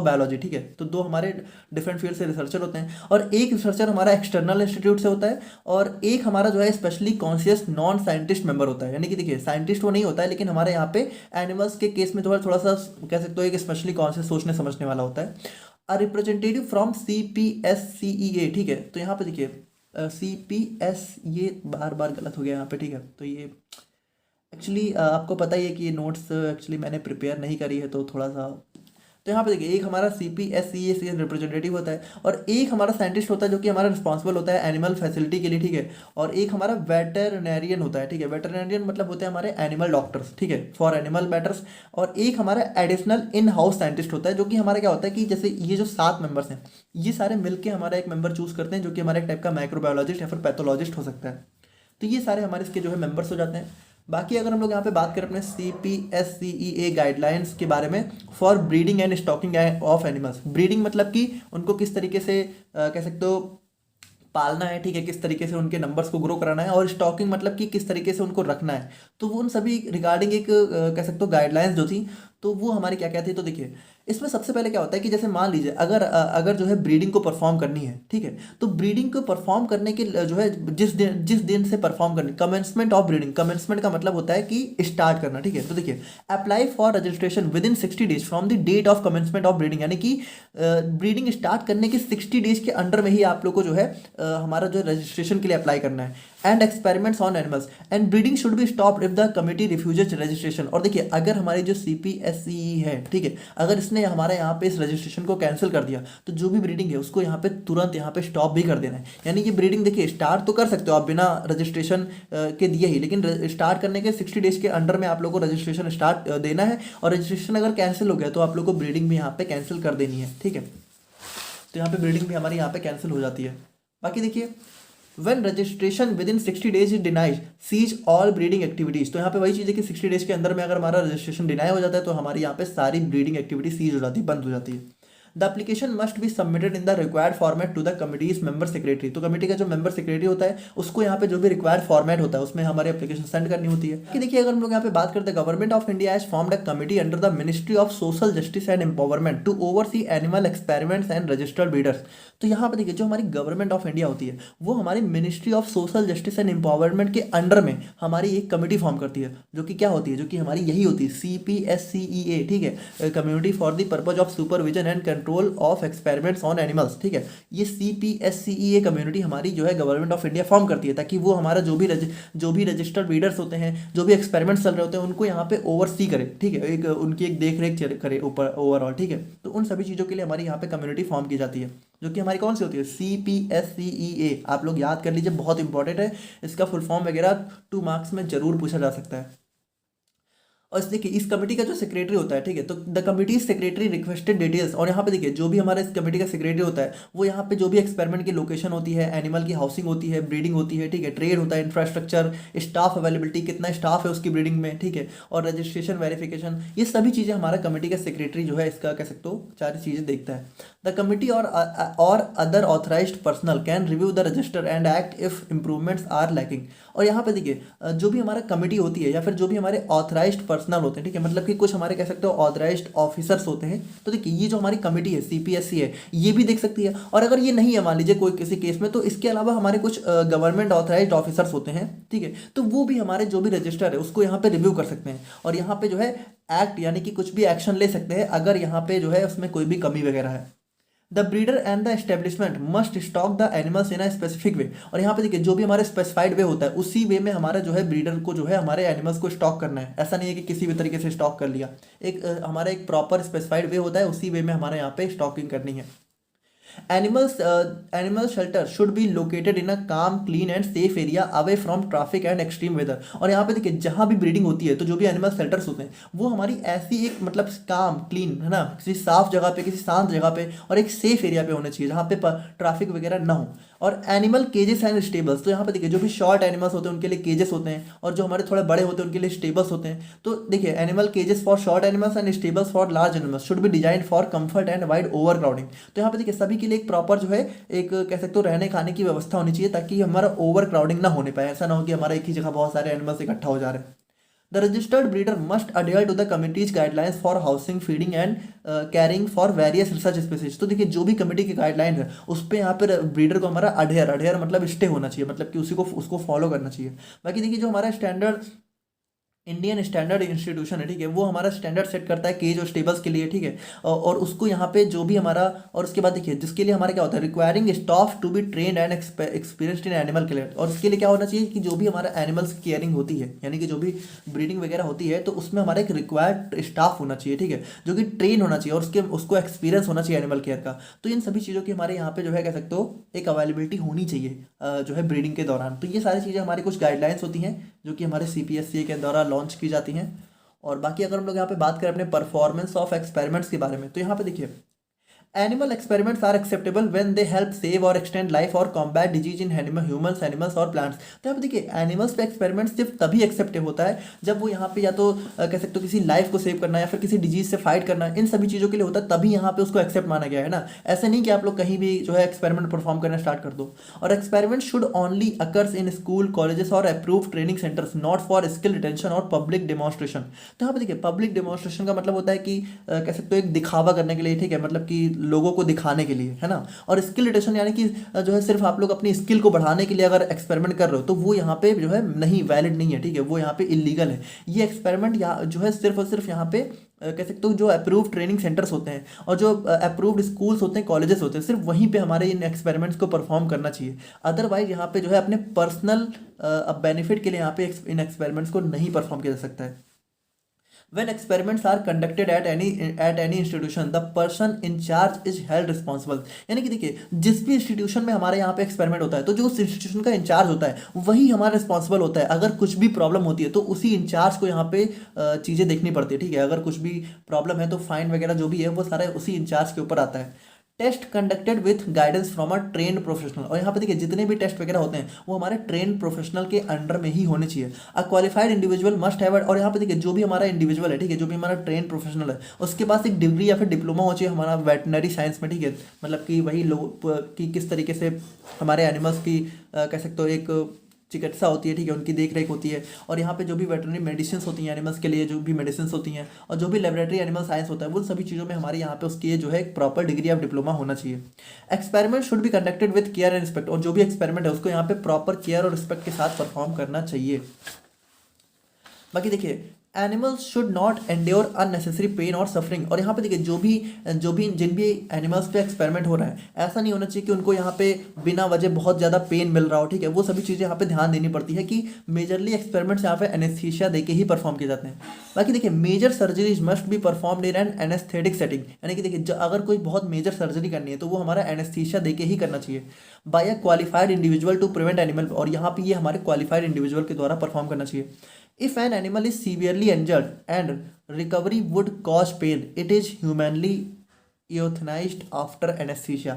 biology, ठीक है। तो 2 हमारे डिफरेंट फील्ड से रिसर्चर होते हैं, और एक रिसर्चर हमारा एक्सटर्नल इंस्टीट्यूट से होता है, और एक हमारा जो है specially conscious non scientist member होता है। यानी कि देखिए साइंटिस्ट वो नहीं होता है, लेकिन हमारे यहाँ पे एनिमल्स के केस में थोड़ा सा कह सकते हो एक स्पेशली कॉन्शियस सोचने समझने वाला होता है। अ रिप्रेजेंटेटिव फ्रॉम CPSCEA, ठीक है। तो यहाँ पे देखिए CPS, ये बार गलत हो गया यहाँ पे, ठीक है। तो ये एक्चुअली आपको पता ही है कि ये नोट्स एक्चुअली मैंने प्रिपेयर नहीं करी है, तो थोड़ा सा। तो यहाँ पे देखिए एक हमारा CPSCEA से रिप्रेजेंटेटिव होता है, और एक हमारा साइंटिस्ट होता है जो कि हमारा रिस्पॉन्सिबल होता है एनिमल फैसिलिटी के लिए, ठीक है। और एक हमारा वेटरनेरियन होता है, ठीक है। वेटरनेरियन मतलब होते हैं हमारे एनिमल डॉक्टर्स, ठीक है, फॉर एनिमल मैटर्स। और एक हमारा एडिशनल इन हाउस साइंटिस्ट होता है, जो कि हमारा क्या होता है कि जैसे ये जो 7 मेंबर्स हैं ये सारे मिलकर हमारा एक मेंबर चूज करते हैं, जो कि हमारा एक टाइप का माइक्रोबायोलॉजिस्ट या फिर पैथोलॉजिस्ट हो सकता है। तो ये सारे हमारे इसके जो है मेंबर्स हो जाते हैं। बाकी अगर हम लोग यहाँ पे बात करें अपने CPSCEA गाइडलाइंस के बारे में for breeding and stocking of animals. Breeding मतलब कि उनको किस तरीके से कह सकते हो पालना है, ठीक है, किस तरीके से उनके नंबर्स को ग्रो कराना है, और स्टॉकिंग मतलब कि किस तरीके से उनको रखना है। तो वो उन सभी रिगार्डिंग एक कह सकते हो गाइडलाइंस जो थी, तो वो हमारी क्या कहती है। तो देखिए इसमें सबसे पहले क्या होता है कि जैसे मान लीजिए अगर जो है ब्रीडिंग को परफॉर्म करनी है, ठीक है, तो ब्रीडिंग को परफॉर्म करने के जो है जिस दिन से परफॉर्म करनी, कमेंसमेंट ऑफ ब्रीडिंग, कमेंसमेंट का मतलब होता है कि स्टार्ट करना, ठीक है। तो देखिए apply for registration with in 60 days from the date of commencement of breeding, यानी कि ब्रीडिंग स्टार्ट करने के 60 डेज के अंडर में ही आप लोग को जो है हमारा जो रजिस्ट्रेशन के लिए अप्लाई करना है। And experiments on animals and breeding should be stopped if the committee refuses registration. और देखिए अगर हमारी जो CPSCE है, ठीक है, अगर इसने हमारे यहाँ पे इस रजिस्ट्रेशन को कैंसिल कर दिया तो जो भी ब्रीडिंग है उसको यहाँ पे तुरंत यहाँ पे स्टॉप भी कर देना है। यानी कि ब्रीडिंग देखिए स्टार्ट तो कर सकते हो आप बिना रजिस्ट्रेशन के दिए ही, लेकिन स्टार्ट करने के 60 डेज के अंडर में आप लोग को रजिस्ट्रेशन स्टार्ट देना है। और रजिस्ट्रेशन अगर कैंसिल हो गया तो आप लोग को ब्रीडिंग भी यहाँ पे कैंसिल कर देनी है, ठीक है। तो यहाँ पे ब्रीडिंग भी हमारी यहाँ पे कैंसिल हो जाती है। बाकी देखिए when registration within 60 days is denied cease all breeding activities, तो यहाँ पे वही चीज़ है कि 60 डेज के अंदर में अगर हमारा रजिस्ट्रेशन डिनाई हो जाता है तो हमारी यहाँ पे सारी ब्रीडिंग एक्टिविटी सीज हो जाती है, बंद हो जाती है। The application must be submitted in the required format to the committee's member secretary, तो कमेटी का जो मेंबर सेक्रेटरी होता है उसको यहाँ पे जो भी रिक्वायर्ड फॉर्मेट होता है उसमें हमारी एप्लीकेशन सेंड करनी होती है। कि देखिए अगर हम लोग यहाँ पे बात करते हैं, government of India has formed a committee under the ministry of social justice and empowerment to oversee animal experiments and registered breeders. तो यहाँ पे देखिए जो हमारी गवर्नमेंट ऑफ इंडिया होती है वो हमारी ministry of social justice and empowerment के अंडर में हमारी एक कमेटी फॉर्म करती है, जो कि क्या होती है, जो कि हमारी यही होती है CPSCEA, ठीक है, community for the purpose of supervision and control of experiments on animals, ठीक है। ये CPSCEA कम्युनिटी हमारी जो है गवर्नमेंट ऑफ इंडिया फॉर्म करती है ताकि वो हमारा जो भी रजिस्टर्ड ब्रीडर्स होते हैं, जो भी एक्सपेरिमेंट्स चल रहे होते हैं उनको यहाँ पे ओवरसी करे, ठीक है, एक उनकी एक देख रेख करे ऊपर ओवरऑल, ठीक है। तो उन सभी चीज़ों के लिए हमारी यहाँ पे कम्युनिटी फॉर्म की जाती है, जो कि हमारी कौन सी होती है, CPSCEA। आप लोग याद कर लीजिए, बहुत इंपॉर्टेंट है, इसका फुल फॉर्म वगैरह 2 मार्क्स में जरूर पूछा जा सकता है। और देखिए इस कमेटी का जो सेक्रेटरी होता है, ठीक है, तो the committee secretary requested details. और यहाँ पे देखिए जो भी हमारा इस कमेटी का सेक्रेटरी होता है वो यहाँ पे जो भी एक्सपेरिमेंट की लोकेशन होती है, एनिमल की हाउसिंग होती है, ब्रीडिंग होती है, ठीक है, ट्रेड होता है, इंफ्रास्ट्रक्चर, स्टाफ अवेलेबिलिटी, कितना स्टाफ है उसकी ब्रीडिंग में, ठीक है, और रजिस्ट्रेशन वेरिफिकेशन, ये सभी चीज़ें हमारा कमेटी का सेक्रेटरी जो है इसका कह सकते हो सारी चीज़ें देखता है। द कमिटी और other authorised personnel can review the register and act if improvements are lacking. और यहाँ पे देखिए जो भी हमारा कमेटी होती है या फिर जो भी हमारे ऑथराइज्ड पर्सनल होते हैं, ठीक है, मतलब कि कुछ हमारे कह सकते हो ऑथराइज्ड ऑफिसर्स होते हैं, तो देखिए ये जो हमारी कमेटी है CPSC है ये भी देख सकती है। और अगर ये नहीं है मान लीजिए कोई किसी केस में, तो इसके अलावा हमारे कुछ गवर्नमेंट ऑथराइज्ड ऑफिसर्स होते हैं, ठीक है, तो वो भी हमारे जो भी रजिस्टर है उसको यहाँ पे रिव्यू कर सकते हैं और यहाँ पे जो है एक्ट यानी कि कुछ भी एक्शन ले सकते हैं अगर यहाँ पे जो है उसमें कोई भी कमी वगैरह है। The breeder and the establishment must stock the animals in a specific way. और यहाँ पे देखिए जो भी हमारे स्पेसिफाइड वे होता है उसी वे में हमारा जो है ब्रीडर को जो है हमारे एनिमल्स को स्टॉक करना है। ऐसा नहीं है कि किसी भी तरीके से स्टॉक कर लिया, एक हमारा एक प्रॉपर स्पेसिफाइड वे होता है, उसी वे में हमारे यहाँ पे स्टॉकिंग करनी है। Animal shelter should be located in a calm clean and safe area away from traffic and extreme weather. और यहाँ पे देखिए जहाँ भी ब्रीडिंग होती है तो जो भी एनिमल शेल्टर्स होते हैं वो हमारी ऐसी एक मतलब काम क्लीन है ना, किसी साफ जगह पे, किसी शांत जगह पे और एक सेफ एरिया पे होना चाहिए जहाँ पे ट्रैफिक वगैरह ना हो। और एनिमल केजेस एंड स्टेबल्स, तो यहाँ पे देखिए जो भी शॉर्ट एनिमल्स होते हैं उनके लिए केजेस होते हैं और जो हमारे थोड़े बड़े होते हैं उनके लिए स्टेबल्स होते हैं। तो देखिए animal cages for short animals and stables for large animals should be design for comfort and avoid overcrowding. तो यहाँ पे देखिए सभी के लिए एक प्रॉपर जो है एक कह सकते हो रहने खाने की व्यवस्था होनी चाहिए ताकि हमारा ओवर क्राउडिंग ना होने पाए, ऐसा ना हो कि हमारा एक ही जगह बहुत सारे एनिमल्स इकट्ठा हो जा रहे हैं। The registered breeder must adhere to the committee's guidelines for housing, feeding and caring for various research species. तो देखिए जो भी कमेटी की गाइडलाइन है उस पर यहाँ पर ब्रीडर को हमारा अडेयर मतलब स्टे होना चाहिए, मतलब कि उसी को उसको फॉलो करना चाहिए। बाकी देखिए जो हमारा स्टैंडर्ड इंडियन स्टैंडर्ड इंस्टीट्यूशन है, ठीक है, वो हमारा स्टैंडर्ड सेट करता है केज और स्टेबल्स के लिए, ठीक है, और उसको यहाँ पे जो भी हमारा, और उसके बाद देखिए जिसके लिए हमारा क्या होता है requiring staff to be trained and experienced in animal care. और इसके लिए क्या होना चाहिए कि जो भी हमारा एनिमल्स केयरिंग होती है यानी कि जो भी ब्रीडिंग वगैरह होती है तो उसमें हमारा एक रिक्वायर्ड स्टाफ होना चाहिए, ठीक है, जो कि ट्रेन होना चाहिए और उसको एक्सपीरियंस होना चाहिए एनिमल केयर का। तो इन सभी चीज़ों की हमारे यहाँ पे जो है कह सकते हो एक अवेलेबिलिटी होनी चाहिए जो है ब्रीडिंग के दौरान। तो ये सारी चीज़ें हमारी कुछ गाइडलाइंस होती हैं जो कि हमारे CPSCA के द्वारा लॉन्च की जाती हैं। और बाकी अगर हम लोग यहाँ पे बात करें अपने परफॉर्मेंस ऑफ एक्सपेरिमेंट्स के बारे में, तो यहाँ पे देखिए animal experiments are acceptable when they help save और एक्सटेंड लाइफ और combat disease in humans animals और प्लांट्स। तो यहाँ पे देखिए एनिमल्स पे एक्सपेरिमेंट सिर्फ तभी एक्सेप्टेबल होता है जब वो यहाँ पे या तो कह सकते हो किसी लाइफ को सेव करना या फिर किसी डिजीज से फाइट करना, इन सभी चीज़ों के लिए होता है, तभी यहाँ पे उसको एक्सेप्ट माना गया है ना। ऐसे नहीं कि आप लोग कहीं भी जो है एक्सपेरिमेंट परफॉर्म करना स्टार्ट कर दो। और experiment should only occurs in school colleges और approve training centres, not for skill retention और पब्लिक डेमोन्स्ट्रेशन। तो यहाँ पे देखिए पब्लिक डेमोन्स्ट्रेशन का मतलब होता है कि कह सकते हो एक दिखावा करने के लिए, ठीक है, मतलब कि लोगों को दिखाने के लिए, है ना। और स्किल रिटेंशन यानी कि जो है सिर्फ आप लोग अपनी स्किल को बढ़ाने के लिए अगर एक्सपेरिमेंट कर रहे हो तो वो यहाँ पे जो है नहीं, वैलिड नहीं है, ठीक है, वो यहाँ पे इलीगल है। ये एक्सपेरिमेंट यहाँ जो है सिर्फ और सिर्फ यहाँ पे कह सकते हो जो अप्रूव्ड ट्रेनिंग सेंटर्स होते हैं और जो अप्रूव्ड स्कूल्स होते हैं, कॉलेजेस होते हैं, सिर्फ वहीं पे हमारे इन एक्सपेरिमेंट्स को परफॉर्म करना चाहिए। अदरवाइज यहाँ पे जो है अपने पर्सनल बेनिफिट के लिए यहाँ पे इन एक्सपेरिमेंट्स को नहीं परफॉर्म किया जा सकता है। When experiments are conducted at any institution, the person in charge is held responsible। यानी कि देखिए जिस भी इंस्टीट्यूशन में हमारे यहाँ पे एक्सपेरिमेंट होता है तो जो उस इंस्टीट्यूशन का इंचार्ज होता है वही हमारा रिस्पॉन्सिबल होता है। अगर कुछ भी प्रॉब्लम होती है तो उसी इंचार्ज को यहाँ पे चीज़ें देखनी पड़ती है, ठीक है। अगर कुछ भी प्रॉब्लम है तो फाइन वगैरह जो भी है वो सारा उसी इंचार्ज के ऊपर आता है। Test conducted with guidance from a trained professional. और यहाँ पे देखिए जितने भी टेस्ट वगैरह होते हैं वो हमारे ट्रेंड प्रोफेशनल के अंडर में ही होने चाहिए। अ क्वालिफाइड इंडिविजुअल मस्ट हैव, और यहाँ पे देखिए जो भी हमारा इंडिविजुअल है, ठीक है, जो भी हमारा ट्रेंड प्रोफेशनल है उसके पास एक डिग्री या फिर डिप्लोमा हो चाहिए हमारा वेटनरी साइंस में, ठीक है। मतलब कि वही लोग की किस तरीके से हमारे एनिमल्स की कह सकते हो एक चिकित्सा होती है, ठीक है, उनकी देख रेख होती है। और यहाँ पे जो भी वेटरनरी मेडिसिन होती हैं एनिमल्स के लिए, जो भी मेडिसिन होती हैं और जो भी लेबोरेटरी एनिमल साइंस होता है, वो सभी चीज़ों में हमारे यहाँ पे उसकी जो है एक प्रॉपर डिग्री ऑफ डिप्लोमा होना चाहिए। Experiment should be conducted with care and respect, और जो भी एक्सपेरिमेंट है उसको यहाँ पे प्रॉपर केयर और रिस्पेक्ट के साथ परफॉर्म करना चाहिए। बाकी देखिए animals should not endure unnecessary pain और सफरिंग। और यहाँ पे देखिए जो भी जिन भी एनिमल्स पे एक्सपेरिमेंट हो रहा है ऐसा नहीं होना चाहिए कि उनको यहाँ पे बिना वजह बहुत ज़्यादा पेन मिल रहा हो, ठीक है। वो सभी चीज़ें यहाँ पे ध्यान देनी पड़ती है कि मेजरली एक्सपेरिमेंट्स यहाँ पे एनेस्थीसिया देके ही परफॉर्म किए जाते हैं। बाकी देखिए major surgeries must be perform in an anaesthetic setting, यानी कि देखिए अगर कोई बहुत मेजर सर्जरी करनी है तो वो हमारा एनेस्थीसिया देके ही करना चाहिए। By a qualified individual to prevent animal, और यहाँ पे ये हमारे क्वालिफाइड इंडिविजुअल के द्वारा परफॉर्म करना चाहिए। If an animal is severely injured and recovery would cause pain, it is humanly euthanized after anesthesia।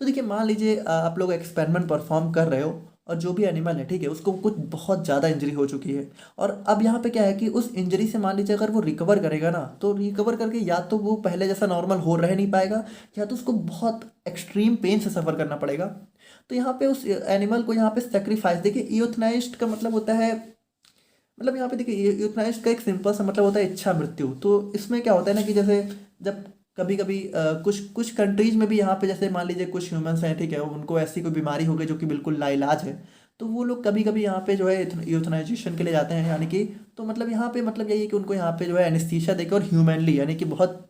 तो देखिए मान लीजिए आप लोग एक्सपेरिमेंट परफॉर्म कर रहे हो और जो भी एनिमल है, ठीक है, उसको कुछ बहुत ज़्यादा इंजरी हो चुकी है और अब यहाँ पे क्या है कि उस इंजरी से मान लीजिए अगर वो रिकवर करेगा ना, तो रिकवर करके या तो वो पहले जैसा नॉर्मल हो रह नहीं पाएगा या तो उसको बहुत एक्सट्रीम पेन से सफ़र करना पड़ेगा। तो यहाँ पे उस एनिमल को यहाँ पे सेक्रीफाइस, देखिए यूथनाइज्ड का मतलब होता है, मतलब यहाँ पे देखिए यूथनाइज्ड का एक सिंपल सा मतलब होता है इच्छा मृत्यु। तो इसमें क्या होता है ना कि जैसे जब कभी कभी कुछ कंट्रीज में भी यहाँ पे जैसे मान लीजिए कुछ ह्यूमंस हैं, ठीक है, उनको ऐसी कोई बीमारी हो गई जो कि बिल्कुल लाइलाज है, तो वो लोग कभी कभी यहाँ पे जो है यूथनाइजेशन के लिए जाते हैं। यानी कि तो मतलब यहाँ पे मतलब यही है कि उनको यहाँ पे जो है एनेस्थीसिया देकर और ह्यूमनली यानी कि बहुत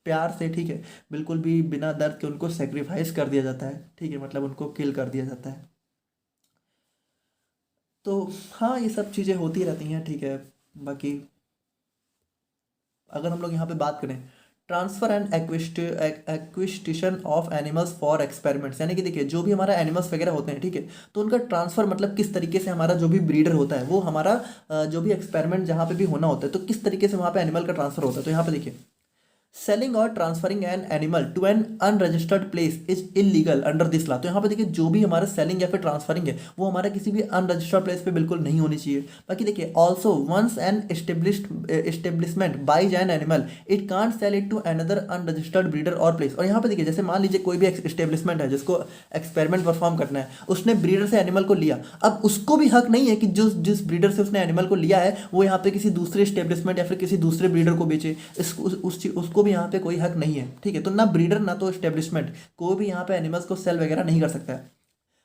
प्यार से, ठीक है, बिल्कुल भी बिना दर्द के उनको सेक्रीफाइस कर दिया जाता है, ठीक है, मतलब उनको किल कर दिया जाता है। तो हाँ ये सब चीज़ें होती रहती हैं, ठीक है। बाकी अगर हम लोग यहाँ पे बात करें transfer and acquisition of animals for experiments, यानी कि देखिए जो भी हमारा एनिमल्स वगैरह होते हैं, ठीक है, तो उनका ट्रांसफ़र मतलब किस तरीके से हमारा जो भी ब्रीडर होता है वो हमारा जो भी एक्सपेरिमेंट जहाँ पे भी होना होता है तो किस तरीके से वहाँ पे एनिमल का ट्रांसफ़र होता है। तो यहाँ पे देखिए सेलिंग और transferring an animal to an unregistered place is illegal under this law. तो यहाँ पे देखिए जो भी हमारा सेलिंग या फिर ट्रांसफरिंग है वो हमारा किसी भी अनरजिस्टर्ड प्लेस पे बिल्कुल नहीं होनी चाहिए। बाकी देखिए also once an establishment buys an animal it can't sell it to another unregistered breeder और प्लेस। और यहाँ पे देखिए जैसे मान लीजिए कोई भी एस्टेब्लिशमेंट है जिसको एक्सपेरिमेंट परफॉर्म करना है, उसने ब्रीडर से एनिमल को लिया, अब उसको भी हक नहीं है कि जिस ब्रीडर से उसने एनिमल को लिया है वो यहाँ पे किसी दूसरे एस्टेब्लिशमेंट या फिर किसी दूसरे ब्रीडर को बेचे, उसको भी यहाँ पे कोई हक नहीं है, ठीक है। तो ना ब्रीडर ना तो एस्टेब्लिशमेंट कोई भी यहाँ पे एनिमल्स को सेल वगैरह नहीं कर सकता है।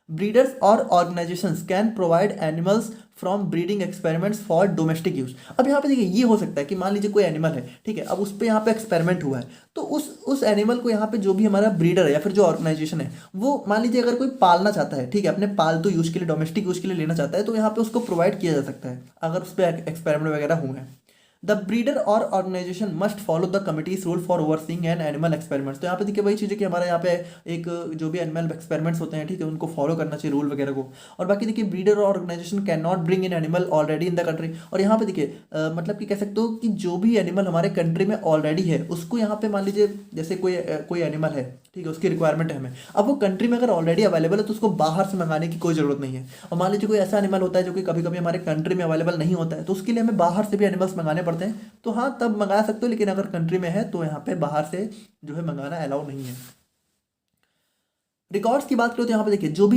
ब्रीडर्स और organisations can provide animals from breeding experiments for domestic use. अब यहाँ पे देखिए ये हो सकता है कि मान लीजिए कोई एनिमल है, ठीक है, अब उस पर यहाँ पे एक्सपेरिमेंट हुआ है तो उस एनिमल को यहाँ पे जो भी हमारा ब्रीडर है या फिर जो ऑर्गेनाइजेशन है वो मान लीजिए अगर कोई पालना चाहता है, ठीक है, अपने पालतू यूज के लिए डोमेस्टिक यूज के लिए लेना चाहता है तो यहाँ पे उसको प्रोवाइड किया जा सकता है अगर उस पर एक्सपेरिमेंट वगैरह हुए हैं। द ब्रीडर और organisation must follow the committee's rule for overseeing an animal experiments. तो यहाँ पे देखिए वही चीज़ है कि हमारे यहाँ पे एक जो भी एनिमल एक्सपेरिमेंट्स होते हैं, ठीक है, उनको फॉलो करना चाहिए रूल वगैरह को। और बाकी देखिए ब्रीडर और organisation can not bring in animal already in the country. और यहाँ पे देखिए मतलब कि कह सकते हो कि जो भी एनिमल हमारे कंट्री में ऑलरेडी है उसको यहाँ पे मान लीजिए जैसे कोई एनिमल है, ठीक है, उसकी रिक्वायरमेंट है हमें, अब वो कंट्री में अगर ऑलरेडी अवेलेबल है तो उसको बाहर से मंगाने की कोई ज़रूरत नहीं है। और मान लीजिए कोई ऐसा एनिमल होता है जो कि कभी कभी हमारे कंट्री में अवेलेबल नहीं होता है, तो उसके लिए हमें बाहर से भी एनिमल्स मंगाने पड़ते हैं, तो हाँ तब मंगा सकते हो, लेकिन अगर कंट्री में है तो यहाँ पे बाहर से जो है मंगाना अलाउ नहीं है। रिकॉर्ड्स की बात करो तो यहाँ पे देखिए जो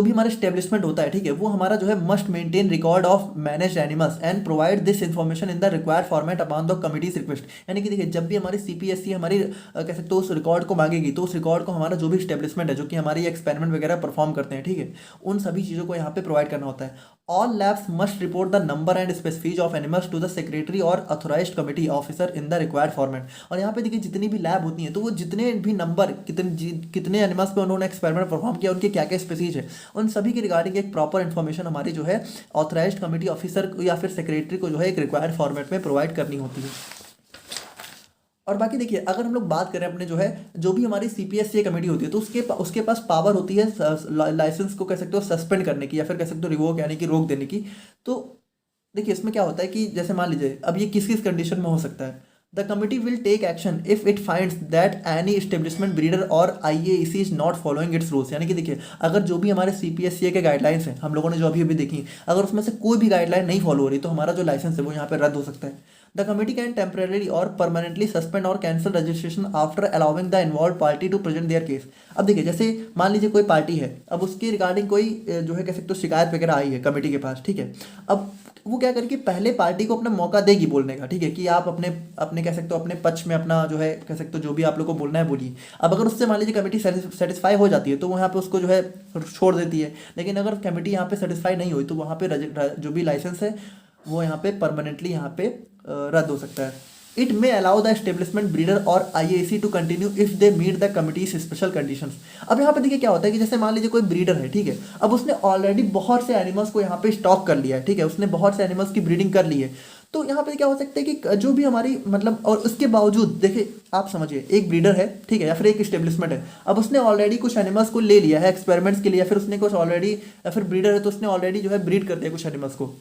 भी हमारा स्टेब्लिशमेंट होता है, ठीक है, वो हमारा जो है must maintain record of managed animals and provide this information in the required format upon the committees request. यानी कि देखिए जब भी हमारी सीपीएससी हमारी कह सकते हो उस रिकॉर्ड को मांगेगी, तो उस रिकॉर्ड को हमारा जो भी स्टेब्लिशमेंट है जो कि हमारी एक्सपेरिमेंट वगैरह परफॉर्म करते हैं, ठीक है, उन सभी चीज़ों को यहाँ पे प्रोवाइड करना होता है। All labs must report the number and species of animals to the secretary और authorised committee officer in the required format. और यहाँ पे देखिए जितनी भी लैब होती हैं तो वो जितने भी नंबर कितने एनिमल्स पे उन्होंने एक्सपेरिमेंट परफॉर्म किया, उनके क्या क्या स्पेसीज है, उन सभी के रिगार्डिंग एक प्रॉपर इन्फॉर्मेशन हमारी जो है ऑथराइज्ड कमिटी ऑफिसर या फिर सेक्रेटरी को जो है एक रिक्वायर्ड फॉर्मेट में प्रोवाइड करनी होती है। और बाकी देखिए अगर हम लोग बात करें अपने जो भी हमारी सीपीएससी कमेटी होती है, तो उसके पास पावर होती है लाइसेंस को कह सकते हो सस्पेंड करने की या फिर कह सकते हो रिवोक यानी कि रोक देने की। तो देखिए इसमें क्या होता है कि जैसे मान लीजिए अब ये किस किस कंडीशन में हो सकता है। The committee will take action if it finds that any establishment breeder और IAEC is not following its rules. यानी कि देखिए अगर जो भी हमारे सीपीएससी के गाइडलाइंस हैं हम लोगों ने जो अभी देखी, अगर उसमें से कोई भी गाइडलाइन नहीं फॉलो हो रही तो हमारा जो लाइसेंस है वो यहाँ पे रद्द हो सकता है। द कमिटी कैन टेम्परेरी और परमानेंटली सस्पेंड और cancel registration after allowing the involve party to present their case. अब देखिए जैसे मान लीजिए कोई पार्टी है, अब उसके रिगार्डिंग कोई जो है कह सकते हो शिकायत वगैरह आई है कमेटी के पास, ठीक है, अब वो क्या करेगी पहले पार्टी को अपना मौका देगी बोलने का, ठीक है, कि आप अपने कह सकते हो अपने पक्ष में अपना जो है कह सकते हो जो भी आप लोग को बोलना है बोलिए। अब अगर उससे मान लीजिए कमेटी सेटिस्फाई हो जाती है तो वो यहाँ पे उसको जो है छोड़ देती है, लेकिन अगर कमेटी यहाँ पे सेटिस्फाई नहीं हुई तो वहाँ पे जो भी लाइसेंस है वो यहाँ पे परमानेंटली यहाँ पे रद्द हो सकता है। It may allow the establishment breeder और IAC to continue if they meet the committee's special conditions. अब यहाँ पे देखिए क्या होता है कि जैसे मान लीजिए कोई ब्रीडर है, ठीक है, अब उसने ऑलरेडी बहुत से एनिमल्स को यहाँ पे स्टॉक कर लिया है, ठीक है, उसने बहुत से एनिमल्स की ब्रीडिंग कर ली है, तो यहाँ पे क्या हो सकता है कि जो भी हमारी मतलब और उसके बावजूद देखिए आप समझिए एक ब्रीडर है, ठीक है, या फिर एक स्टेब्लिशमेंट है, अब उसने ऑलरेडी कुछ एनिमल्स को ले लिया है एक्सपेरिमेंट्स के लिए, या फिर उसने कुछ ऑलरेडी या फिर ब्रीडर है तो उसने ऑलरेडी जो है ब्रीड कर दिया कुछ एनिमल्स को,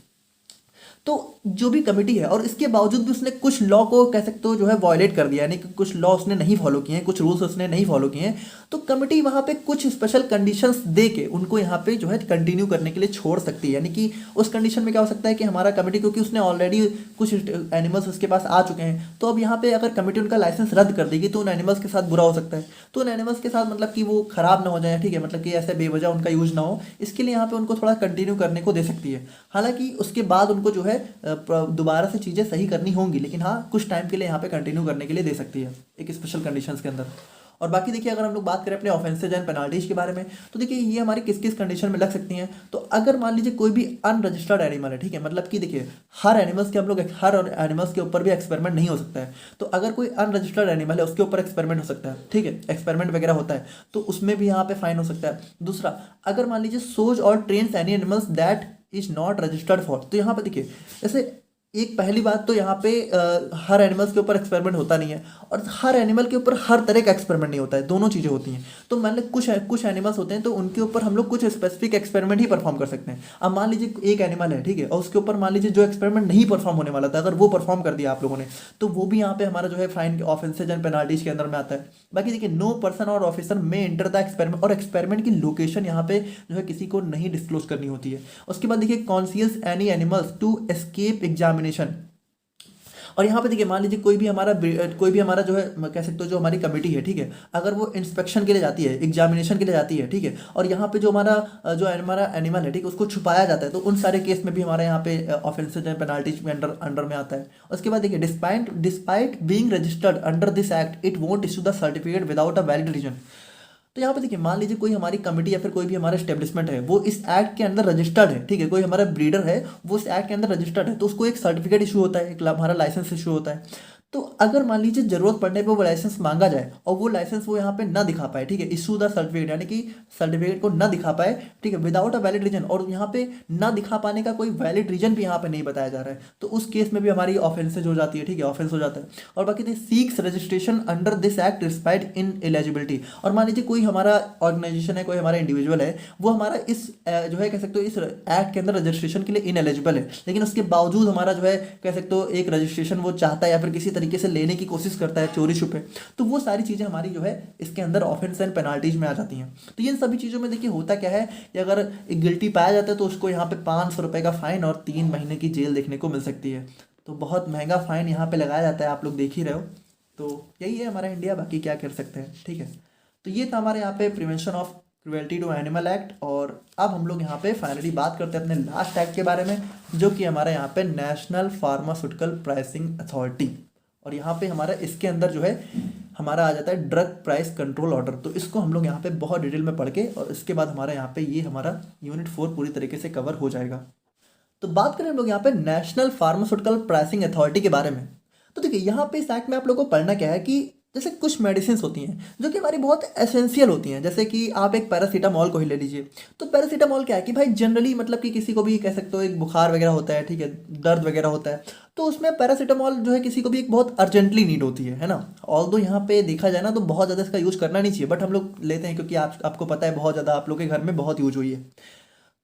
तो जो भी कमेटी है और इसके बावजूद भी उसने कुछ लॉ को कह सकते हो जो है वॉयलेट कर दिया, यानी कि कुछ लॉ उसने नहीं फॉलो किए हैं, कुछ रूल्स उसने नहीं फॉलो किए हैं, तो कमेटी वहाँ पे कुछ स्पेशल कंडीशंस दे के उनको यहाँ पे जो है कंटिन्यू करने के लिए छोड़ सकती है। यानी कि उस कंडीशन में क्या हो सकता है कि हमारा कमेटी, क्योंकि उसने ऑलरेडी कुछ एनिमल्स उसके पास आ चुके हैं, तो अब यहाँ पे अगर कमेटी उनका लाइसेंस रद्द कर देगी तो उन एनिमल्स के साथ बुरा हो सकता है, तो उन एनिमल्स के साथ मतलब कि वो खराब ना हो जाए, ठीक है, मतलब कि ऐसे बेवजह उनका यूज ना हो, इसके लिए यहाँ पे उनको थोड़ा कंटिन्यू करने को दे सकती है। हालांकि उसके बाद उनको जो है दोबारा से चीज़ें सही करनी होंगी, लेकिन हाँ कुछ टाइम के लिए यहाँ पे कंटिन्यू करने के लिए दे सकती है एक स्पेशल कंडीशंस के अंदर। और बाकी देखिए अगर हम लोग बात करें अपने ऑफेंसेज एंड पेनाल्टीज के बारे में, तो देखिए ये हमारी किस किस कंडीशन में लग सकती हैं। तो अगर मान लीजिए कोई भी अनरजिस्टर्ड एनिमल है, ठीक है, मतलब कि देखिए हर एनिमल्स के ऊपर भी एक्सपेरिमेंट नहीं हो सकता है, तो अगर कोई अनरजिस्टर्ड एनिमल है उसके ऊपर एक्सपेरिमेंट हो सकता है, ठीक है, एक्सपेरिमेंट वगैरह होता है तो उसमें भी यहाँ पे फाइन हो सकता है। दूसरा, अगर मान लीजिए सोज और trains any animals that is not registered for, तो यहाँ पे देखिए जैसे एक पहली बात तो यहाँ पे हर एनिमल्स के ऊपर एक्सपेरिमेंट होता नहीं है, और हर एनिमल के ऊपर हर तरह का एक्सपेरिमेंट नहीं होता है, दोनों चीज़ें होती हैं। तो मान लो कुछ एनिमल्स होते हैं तो उनके ऊपर हम लोग कुछ स्पेसिफिक एक्सपेरिमेंट ही परफॉर्म कर सकते हैं। अब मान लीजिए एक एनिमल है, ठीक है, और उसके ऊपर मान लीजिए जो एक्सपेरिमेंट नहीं परफॉर्म होने वाला था अगर वो परफॉर्म कर दिया आप लोगों ने, तो वो भी यहाँ पे हमारा जो है फाइन ऑफेंसेज एंड पेनाल्टीज के अंदर में आता है। बाकी देखिए नो पर्सन और ऑफिसर में एंटर द एक्सपेरिमेंट, और एक्सपेरिमेंट की लोकेशन यहाँ पे जो है किसी को नहीं डिस्क्लोज करनी होती है। उसके बाद देखिए conscious any animals to escape examination, और यहाँ पे देखिए मान लीजिए कोई भी हमारा जो है कह सकते हो जो हमारी कमेटी है, ठीक है, अगर वो इंस्पेक्शन के लिए जाती है, एग्जामिनेशन के लिए जाती है, ठीक है, और यहाँ पे जो हमारा एनिमल है, ठीक है, उसको छुपाया जाता है, तो उन सारे केस में भी हमारे यहाँ पे ऑफेंसेज एंड पेनाल्टीज में अंडर में आता है। उसके बाद देखिए despite being registered under this act it won't issue the certificate without a valid reason. तो यहाँ पे देखिए मान लीजिए कोई हमारी कमेटी या फिर कोई भी हमारा एस्टेब्लिशमेंट है वो इस एक्ट के अंदर रजिस्टर्ड है, ठीक है, कोई हमारा ब्रीडर है वो इस एक्ट के अंदर रजिस्टर्ड है, तो उसको एक सर्टिफिकेट इशू होता है, एक हमारा लाइसेंस इशू होता है। तो अगर मान लीजिए ज़रूरत पड़ने पे वो लाइसेंस मांगा जाए और वो लाइसेंस वो यहाँ पे ना दिखा पाए, ठीक है, इशू द सर्टिफिकेट, यानी कि सर्टिफिकेट को ना दिखा पाए, ठीक है, विदाउट अ वैलिड रीजन, और यहाँ पे ना दिखा पाने का कोई वैलिड रीजन भी यहाँ पे नहीं बताया जा रहा है, तो उस केस में भी हमारी ऑफेंसेज हो जाती है, ठीक है, ऑफेंस हो जाता है। और बाकी थे seeks registration under this act despite ineligibility, और मान लीजिए कोई हमारा ऑर्गेनाइजेशन है, कोई हमारा इंडिविजुअल है, वो हमारा इस जो है कह सकते हो इस एक्ट के अंदर रजिस्ट्रेशन के लिए इनएलिजिबल है, लेकिन उसके बावजूद हमारा जो है कह सकते हो एक रजिस्ट्रेशन वो चाहता है या फिर किसी तरीके से लेने की कोशिश करता है चोरी छुपे, तो वो सारी चीज़ें हमारी जो है इसके अंदर ऑफेंस एंड पेनाल्टीज में आ जाती हैं। तो इन सभी चीज़ों में देखिए होता क्या है कि अगर एक गिल्टी पाया जाता है तो उसको यहाँ पे 500 रुपये का फाइन और 3 महीने की जेल देखने को मिल सकती है। तो बहुत महंगा फाइन यहाँ पे लगाया जाता है, आप लोग देख ही रहे हो। तो यही है हमारा इंडिया, बाकी क्या कर सकते हैं, ठीक है। तो ये था हमारे यहाँ पे prevention of cruelty to animal act. और अब हम लोग यहाँ पे फाइनली बात करते हैं अपने लास्ट एक्ट के बारे में, जो कि हमारा यहाँ पे नेशनल फार्मास्यूटिकल प्राइसिंग अथॉरिटी, और यहाँ पे हमारा इसके अंदर जो है हमारा आ जाता है ड्रग प्राइस कंट्रोल ऑर्डर। तो इसको हम लोग यहाँ पे बहुत डिटेल में पढ़ के और इसके बाद हमारा यहाँ पे ये हमारा यूनिट 4 पूरी तरीके से कवर हो जाएगा। तो बात करें हम लोग यहाँ पे नेशनल फार्मास्यूटिकल प्राइसिंग अथॉरिटी के बारे में, तो देखिए यहाँ पे इस एक्ट में आप लोगों को पढ़ना क्या है कि जैसे कुछ मेडिसिन होती हैं जो कि हमारी बहुत एसेंशियल होती हैं, जैसे कि आप एक पैरासीटामॉल को ही ले लीजिए। तो पैरासीटामॉल क्या है कि भाई जनरली मतलब कि किसी को भी कह सकते हो एक बुखार वगैरह होता है, ठीक है, दर्द वगैरह होता है, तो उसमें पैरासीटामॉल जो है किसी को भी एक बहुत अर्जेंटली नीड होती है ना। ऑल्दो यहाँ पे देखा जाए ना तो बहुत ज़्यादा इसका यूज़ करना नहीं चाहिए, बट हम लोग लेते हैं क्योंकि आपको पता है बहुत ज़्यादा आप लोग के घर में बहुत यूज हुई है।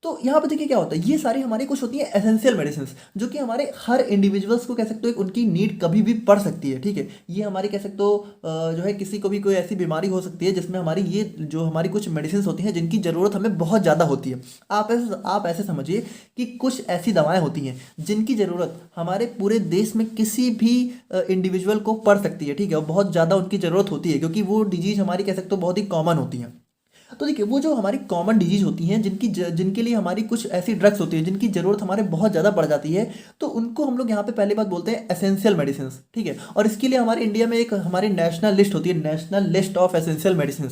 तो यहाँ पे देखिए क्या होता है, ये सारी हमारी कुछ होती है एसेंशियल मेडिसिन जो कि हमारे हर इंडिविजुअल्स को कह सकते हो उनकी नीड कभी भी पड़ सकती है, ठीक है। ये हमारी कह सकते हो जो है किसी को भी कोई ऐसी बीमारी हो सकती है जिसमें हमारी ये जो हमारी कुछ मेडिसिन होती हैं जिनकी ज़रूरत हमें बहुत ज़्यादा होती है। आप ऐसे समझिए कि कुछ ऐसी दवाएँ होती हैं जिनकी ज़रूरत हमारे पूरे देश में किसी भी इंडिविजुअल को पड़ सकती है, ठीक है, और बहुत ज़्यादा उनकी ज़रूरत होती है क्योंकि वो डिजीज़ हमारी कह सकते हो बहुत ही कॉमन होती हैं। तो देखिए वो जो हमारी कॉमन डिजीज होती हैं जिनके लिए हमारी कुछ ऐसी ड्रग्स होती हैं जिनकी ज़रूरत हमारे बहुत ज़्यादा बढ़ जाती है, तो उनको हम लोग यहाँ पे पहली बात बोलते हैं एसेंशियल मेडिसिन, ठीक है। और इसके लिए हमारे इंडिया में एक हमारी नेशनल लिस्ट होती है, national list of essential medicine.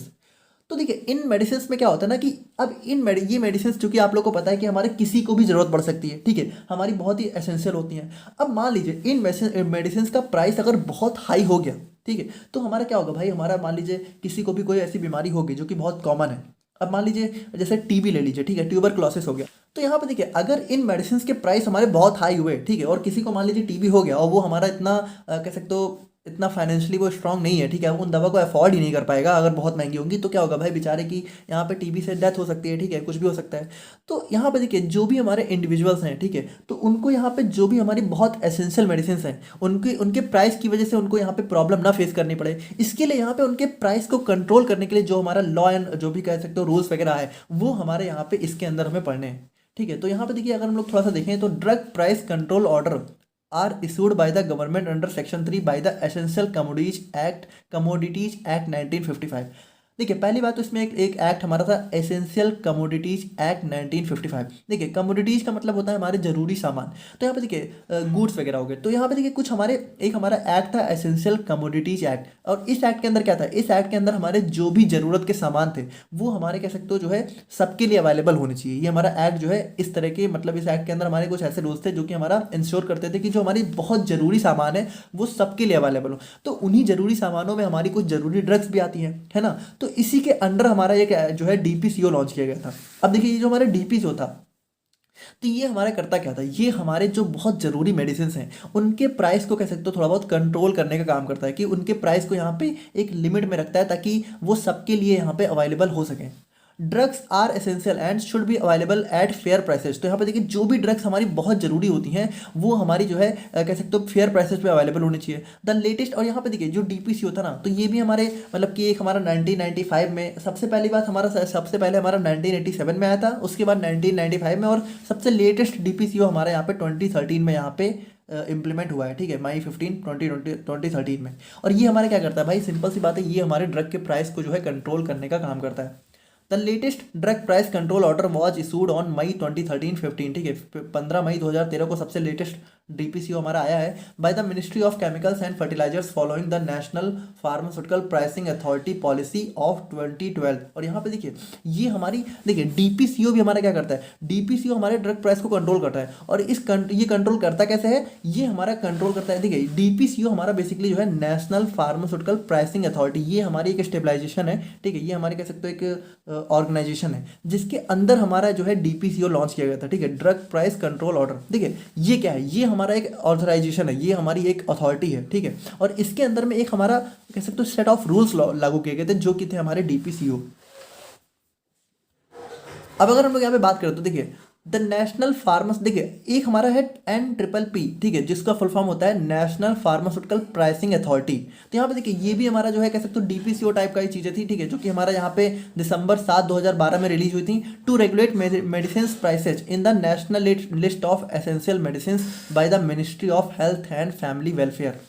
तो देखिए इन मेडिसिन में क्या होता है ना कि अब ये मेडिसिन चूंकि आप लोग को पता है कि हमारे किसी को भी ज़रूरत पड़ सकती है, ठीक है, हमारी बहुत ही एसेंशियल होती हैं। अब मान लीजिए इन मेडिसिन का प्राइस अगर बहुत हाई हो गया, ठीक है, तो हमारा क्या होगा भाई, हमारा मान लीजिए किसी को भी कोई ऐसी बीमारी होगी जो कि बहुत कॉमन है। अब मान लीजिए जैसे टीबी ले लीजिए, ठीक है, ट्यूबरक्लोसिस हो गया। तो यहाँ पे देखिए अगर इन मेडिसिन के प्राइस हमारे बहुत हाई हुए, ठीक है, और किसी को मान लीजिए टीबी हो गया और वो हमारा इतना कह सकते हो इतना फाइनेंशियली वो स्ट्रांग नहीं है, ठीक है, वो उन दवा को अफोर्ड ही नहीं कर पाएगा अगर बहुत महंगी होंगी, तो क्या होगा भाई बेचारे की यहाँ पे टीबी से डेथ हो सकती है, ठीक है, कुछ भी हो सकता है। तो यहाँ पे देखिए जो भी हमारे इंडिविजुअल्स हैं, ठीक है, तो उनको यहाँ पे जो भी हमारी बहुत एसेंशियल मेडिसिन हैं उनके प्राइस की वजह से उनको यहाँ पे प्रॉब्लम ना फेस करनी पड़े, इसके लिए यहाँ पे उनके प्राइस को कंट्रोल करने के लिए जो हमारा लॉ एंड जो भी कह सकते हो रूल्स वगैरह है वो हमारे यहाँ पे इसके अंदर हमें पढ़ने हैं, ठीक है। तो यहाँ पे देखिए अगर हम लोग थोड़ा सा देखें तो drug price control order are issued by the government under section 3 by the Essential Commodities Act 1955। देखिए पहली बात तो इसमें एक एक्ट हमारा था एसेंशियल कमोडिटीज एक्ट 1955। देखिए कमोडिटीज का मतलब होता है हमारे जरूरी सामान, तो यहाँ पे देखिए गुड्स वगैरह हो गए। तो यहाँ पे देखिए कुछ हमारा एक्ट था एसेंशियल कमोडिटीज एक्ट, और इस एक्ट के अंदर क्या था, इस एक्ट के अंदर हमारे जो भी जरूरत के सामान थे वो हमारे कह सकते हो जो है सबके लिए अवेलेबल होने चाहिए। ये हमारा एक्ट जो है इस तरह के मतलब इस एक्ट के अंदर हमारे कुछ ऐसे रूल्स थे जो कि हमारा इंश्योर करते थे कि जो हमारी बहुत जरूरी सामान है वो सबके लिए अवेलेबल हो। तो उन्हीं जरूरी सामानों में हमारी कुछ जरूरी ड्रग्स भी आती हैं, है ना। तो इसी के अंडर हमारा एक जो है डीपीसीओ लॉन्च किया गया था। अब देखिए ये जो हमारा डीपीसीओ था तो ये हमारा करता क्या था, ये हमारे जो बहुत ज़रूरी मेडिसिन हैं उनके प्राइस को कह सकते हो थोड़ा बहुत कंट्रोल करने का काम करता है कि उनके प्राइस को यहाँ पे एक लिमिट में रखता है ताकि वो सबके लिए यहाँ पे अवेलेबल हो सकें। Drugs are essential and should be available at fair prices. तो यहाँ पे देखिए जो भी ड्रग्स हमारी बहुत ज़रूरी होती हैं वो हमारी जो है कह सकते हो फेयर प्राइसेस पे अवेलेबल होनी चाहिए। द लेटेस्ट, और यहाँ पे देखिए जो डीपीसी होता ना तो ये भी हमारे मतलब कि एक हमारा 1995 में सबसे पहली बात सबसे पहले हमारा 1987 में आया था, उसके बाद 1995 में, और सबसे लेटेस्ट डीपीसीओ हमारे यहाँ पे 2013 में यहाँ पे इम्प्लीमेंट हुआ है, ठीक है, मई 15 2013 में। और ये हमारे क्या करता है भाई, सिंपल सी बात है, ये हमारे ड्रग के प्राइस को जो है कंट्रोल करने का काम करता है। The latest drug price control order was issued on May 2013-15, ठीक है, 15 मई 2013 को सबसे लेटेस्ट डीपीसीओ हमारा आया है by the ministry of chemicals and fertilizers following the national pharmaceutical pricing authority policy of 2012। और यहाँ पे देखिए ये हमारी देखिए डीपीसीओ भी हमारा क्या करता है, डीपीसीओ हमारे ड्रग प्राइस को कंट्रोल करता है। और ये कंट्रोल करता कैसे है, ये हमारा कंट्रोल करता है, देखिए डीपीसीओ हमारा बेसिकली जो है नेशनल फार्मास्यूटिकल प्राइसिंग अथॉरिटी, ये हमारी एक स्टेबलाइजेशन है, ठीक है, ये हमारे कह सकते हो एक ऑर्गेनाइजेशन है जिसके अंदर हमारा जो है डीपीसीओ लॉन्च किया गया था, ठीक है, ड्रग प्राइस कंट्रोल ऑर्डर। देखिए ये क्या है, ये हमारा एक ऑथराइजेशन है, ये हमारी एक अथॉरिटी है, ठीक है, और इसके अंदर में एक हमारा कह सकते हो सेट ऑफ रूल्स लागू किए गए थे जो कि थे हमारे डीपीसीओ। अब अगर हम लोग यहाँ पे बात करें तो देखिए द नेशनल फार्मास, देखिए एक हमारा है NPPP, ठीक है, जिसका फुल फॉर्म होता है नेशनल फार्मास्यूटिकल प्राइसिंग अथॉरिटी। तो यहाँ पे देखिए ये भी हमारा जो है कह सकते हो डीपीसीओ टाइप का ही चीज़ें थी, ठीक है, जो कि हमारा यहाँ पे दिसंबर 7 2012 में रिलीज हुई थी to regulate medicine prices in the national list of essential medicine by the ministry of health and family welfare.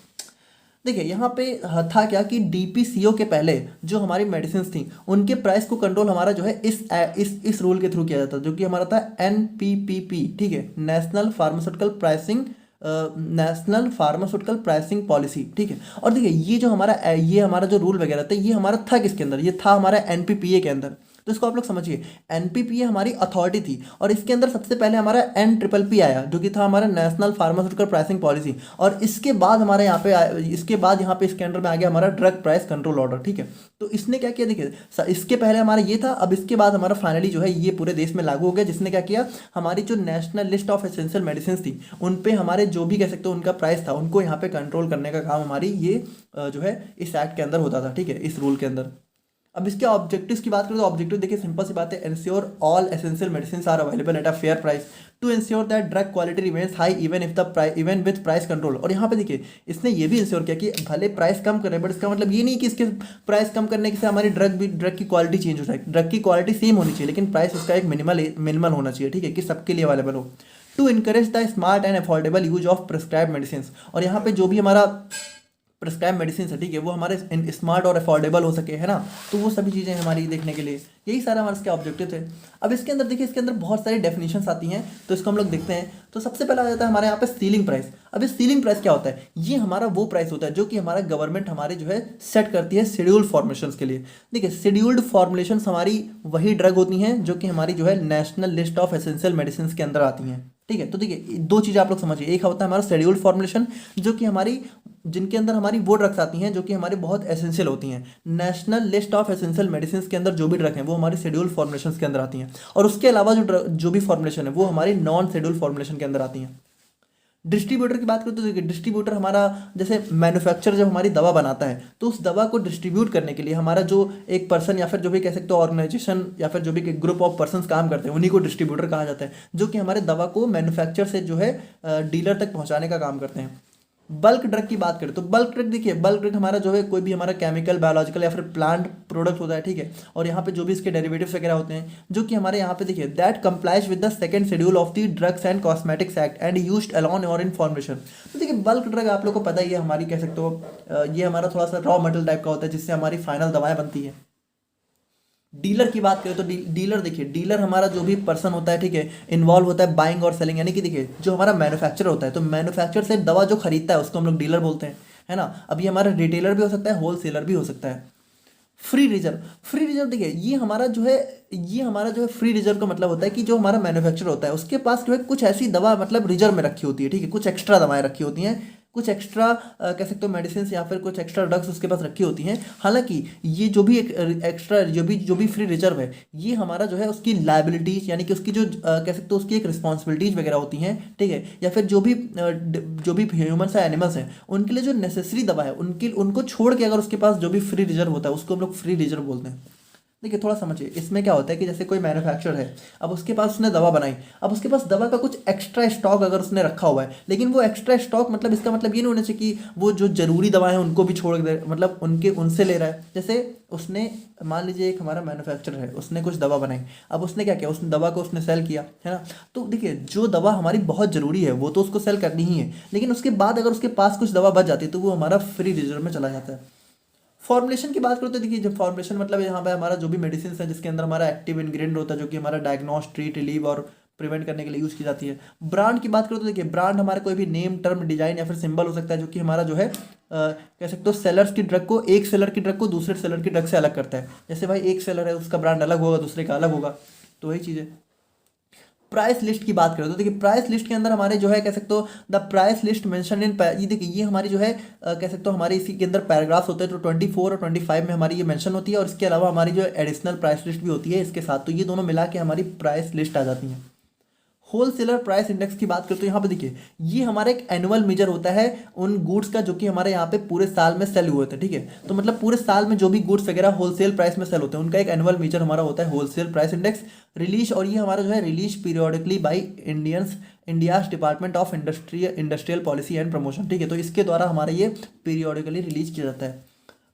देखिए यहाँ पे था क्या कि डीपीसीओ के पहले जो हमारी मेडिसिन थी उनके प्राइस को कंट्रोल हमारा जो है इस रूल के थ्रू किया जाता जो कि हमारा था NPPP, ठीक है, नेशनल फार्मास्यूटिकल प्राइसिंग पॉलिसी, ठीक है। और देखिए ये हमारा जो रूल वगैरह था ये हमारा था किसके अंदर, ये था हमारा NPPA के अंदर। तो इसको आप लोग समझिए, NPPA हमारी अथॉरिटी थी और इसके अंदर सबसे पहले हमारा NPPP आया जो कि था हमारा नेशनल फार्मास्यूटिकल प्राइसिंग पॉलिसी, और इसके बाद हमारे यहाँ पे इसके अंडर में आ गया हमारा ड्रग प्राइस कंट्रोल ऑर्डर, ठीक है। तो इसने क्या किया, देखिए इसके पहले हमारा ये था, अब इसके बाद हमारा फाइनली जो है ये पूरे देश में लागू हो गया, जिसने क्या किया, हमारी जो national list of essential medicine थी उन पे हमारे जो भी कह सकते हो उनका प्राइस था उनको यहाँ पे कंट्रोल करने का काम हमारी ये जो है इस एक्ट के अंदर होता था, ठीक है, इस रूल के अंदर। अब इसके ऑब्जेक्टिव्स की बात करें तो ऑब्जेक्टिव देखिए सिंपल सी बात है, ensure all essential medicine are available at a fair price to ensure that drug quality remains high even with price control. और यहाँ पे देखिए इसने ये भी इंश्योर किया कि भले प्राइस कम करे बट इसका मतलब ये नहीं कि इसके प्राइस कम करने से हमारी ड्रग की क्वालिटी चेंज हो जाए, ड्रग की क्वालिटी सेम होनी चाहिए लेकिन प्राइस उसका एक मिनिमल होना चाहिए, ठीक है, कि सबके लिए अवेलेबल हो। To encourage the smart and affordable use of prescribe medicine, और यहाँ पे जो भी हमारा प्रिस्क्राइब मेडिसिन है, ठीक है, वो हमारे स्मार्ट और अफोर्डेबल हो सके, है ना, तो वो सभी चीज़ें हमारी देखने के लिए यही सारा हमारे इसके ऑब्जेक्टिव थे। अब इसके अंदर देखिए इसके अंदर बहुत सारी डेफिनेशंस आती हैं तो इसको हम लोग देखते हैं। तो सबसे पहला आ जाता है हमारे यहाँ पे सीलिंग प्राइस। अब इस सीलिंग प्राइस क्या होता है, ये हमारा वो प्राइस होता है जो कि हमारा गवर्नमेंट हमारे जो है सेट करती है शेड्यूल्ड फॉर्मुलेशंस के लिए। देखिए शेड्यूल्ड फॉर्मुलेशंस हमारी वही ड्रग होती हैं जो कि हमारी जो है national list of essential medicine के अंदर आती हैं, ठीक है। तो देखिए दो चीज़ें आप लोग समझिए, एक होता है हमारा शेड्यूल्ड फॉर्मुलेशन जो कि हमारी जिनके अंदर हमारी वो ड्रग्स आती हैं जो कि हमारी बहुत एसेंशियल होती हैं, national list of essential medicine के अंदर जो भी ड्रग हैं वो हमारी शेड्यूल फॉर्मुलेशन के अंदर आती हैं, और उसके अलावा जो भी फॉर्मुलेशन है वो हमारी नॉन शेड्यूल फॉर्मुलेशन के अंदर आती हैं। डिस्ट्रीब्यूटर की बात करें तो देखिए डिस्ट्रीब्यूटर हमारा जैसे मैन्युफैक्चरर जब हमारी दवा बनाता है तो उस दवा को डिस्ट्रीब्यूट करने के लिए हमारा जो एक पर्सन या फिर जो भी कह सकते हो ऑर्गेनाइजेशन या फिर जो भी ग्रुप ऑफ पर्संस काम करते हैं उन्हीं को डिस्ट्रीब्यूटर कहा जाता है, जो कि हमारे दवा को मैन्युफैक्चर से जो है डीलर तक पहुंचाने का काम करते हैं। बल्क ड्रग की बात करें तो बल्क ड्रग देखिए बल्क ड्रग हमारा जो है कोई भी हमारा केमिकल बायोलॉजिकल या फिर प्लांट प्रोडक्ट होता है, ठीक है, और यहाँ पे जो भी इसके डेरिवेटिव्स वगैरह होते हैं जो कि हमारे यहाँ पे देखिए that complies with the second schedule of the drugs and cosmetics act and used alone और इन फॉर्मुलेशन। तो देखिए बल्क ड्रग आप लोग को पता ही है हमारी कह सकते हो ये हमारा थोड़ा सा रॉ मटेरियल टाइप का होता है जिससे हमारी फाइनल दवाएं बनती है। डीलर की बात करें तो डीलर देखिए डीलर हमारा जो भी पर्सन होता है, ठीक है, इन्वॉल्व होता है बाइंग और सेलिंग, यानी कि देखिए जो हमारा मैन्युफैक्चर होता है तो मैन्युफैक्चर से दवा जो खरीदता है उसको हम लोग डीलर बोलते हैं, है ना। अब ये हमारा रिटेलर भी हो सकता है, होलसेलर भी हो सकता है। फ्री रिजर्व देखिए ये हमारा जो है फ्री रिजर्व का मतलब होता है कि जो हमारा मैन्युफैक्चर होता है उसके पास जो है कुछ ऐसी दवा मतलब रिजर्व में रखी होती है, ठीक है, कुछ एक्स्ट्रा दवाएं रखी होती हैं, कुछ एक्स्ट्रा कह सकते हो मेडिसिन या फिर कुछ एक्स्ट्रा ड्रग्स उसके पास रखी होती हैं। हालांकि ये जो भी एक एक्स्ट्रा जो भी फ्री रिजर्व है ये हमारा जो है उसकी लायबिलिटीज यानी कि उसकी जो कह सकते हो उसकी एक रिस्पॉन्सिबिलिटीज वगैरह होती हैं, ठीक है, या फिर जो भी ह्यूमन्स या एनिमल्स हैं उनके लिए जो नेसेसरी दवा है उनको छोड़ के अगर उसके पास जो भी फ्री रिजर्व होता है उसको हम लोग फ्री रिजर्व बोलते हैं। देखिए थोड़ा समझिए इसमें क्या होता है कि जैसे कोई मैन्युफैक्चरर है, अब उसके पास उसने दवा बनाई, अब उसके पास दवा का कुछ एक्स्ट्रा स्टॉक अगर उसने रखा हुआ है, लेकिन वो एक्स्ट्रा स्टॉक मतलब इसका मतलब ये नहीं होना चाहिए कि वो जो जरूरी दवा है उनको भी छोड़ दे, मतलब उनसे ले रहा है। जैसे उसने मान लीजिए एक हमारा मैन्युफैक्चरर है उसने कुछ दवा बनाई, अब उसने क्या किया उसने दवा को उसने सेल किया, है ना। तो देखिए जो दवा हमारी बहुत ज़रूरी है वो तो उसको सेल करनी ही है, लेकिन उसके बाद अगर उसके पास कुछ दवा बच जाती है तो वो हमारा फ्री रिजर्व में चला जाता है। फॉर्मुलेशन की बात करो तो देखिए जब फॉर्मुलेशन मतलब यहाँ पे हमारा जो भी मेडिसिन है जिसके अंदर हमारा एक्टिव इंग्रेडिएंट होता है जो कि हमारा डायग्नोस ट्रीट रिलीव और प्रिवेंट करने के लिए यूज़ की जाती है। ब्रांड की बात करो तो देखिए ब्रांड हमारे कोई भी नेम, टर्म, डिजाइन या फिर सिंबल हो सकता है जो कि हमारा जो है कह सकते हो सेलर्स की ड्रग को, एक सेलर की ड्रग को दूसरे सेलर की ड्रग से अलग करता है। जैसे भाई एक सेलर है उसका ब्रांड अलग होगा, दूसरे का अलग होगा, तो वही चीज़ है। प्राइस लिस्ट की बात करें तो देखिए प्राइस लिस्ट के अंदर हमारे जो है कह सकते हो the price list mention in, ये देखिए ये हमारी जो है कह सकते हो हमारे इसी के अंदर पैराग्राफ्स होते हैं, तो 24 और 25 में हमारी ये मेंशन होती है, और इसके अलावा हमारी जो एडिशनल प्राइस लिस्ट भी होती है इसके साथ, तो ये दोनों मिला के हमारी प्राइस लिस्ट आ जाती है। होलसेलर प्राइस इंडेक्स की बात करें तो यहाँ पे देखिए ये हमारा एक एनुअल मेजर होता है उन गुड्स का जो कि हमारे यहाँ पे पूरे साल में सेल हुए थे, ठीक है। तो मतलब पूरे साल में जो भी गुड्स वगैरह होलसेल प्राइस में सेल होते हैं उनका एक एनुअल मेजर हमारा होता है होलसेल प्राइस इंडेक्स रिलीज, और ये हमारा जो है release periodically by India's department of industrial policy and promotion, ठीक है। तो इसके द्वारा हमारा ये पीरियोडिकली रिलीज किया जाता है।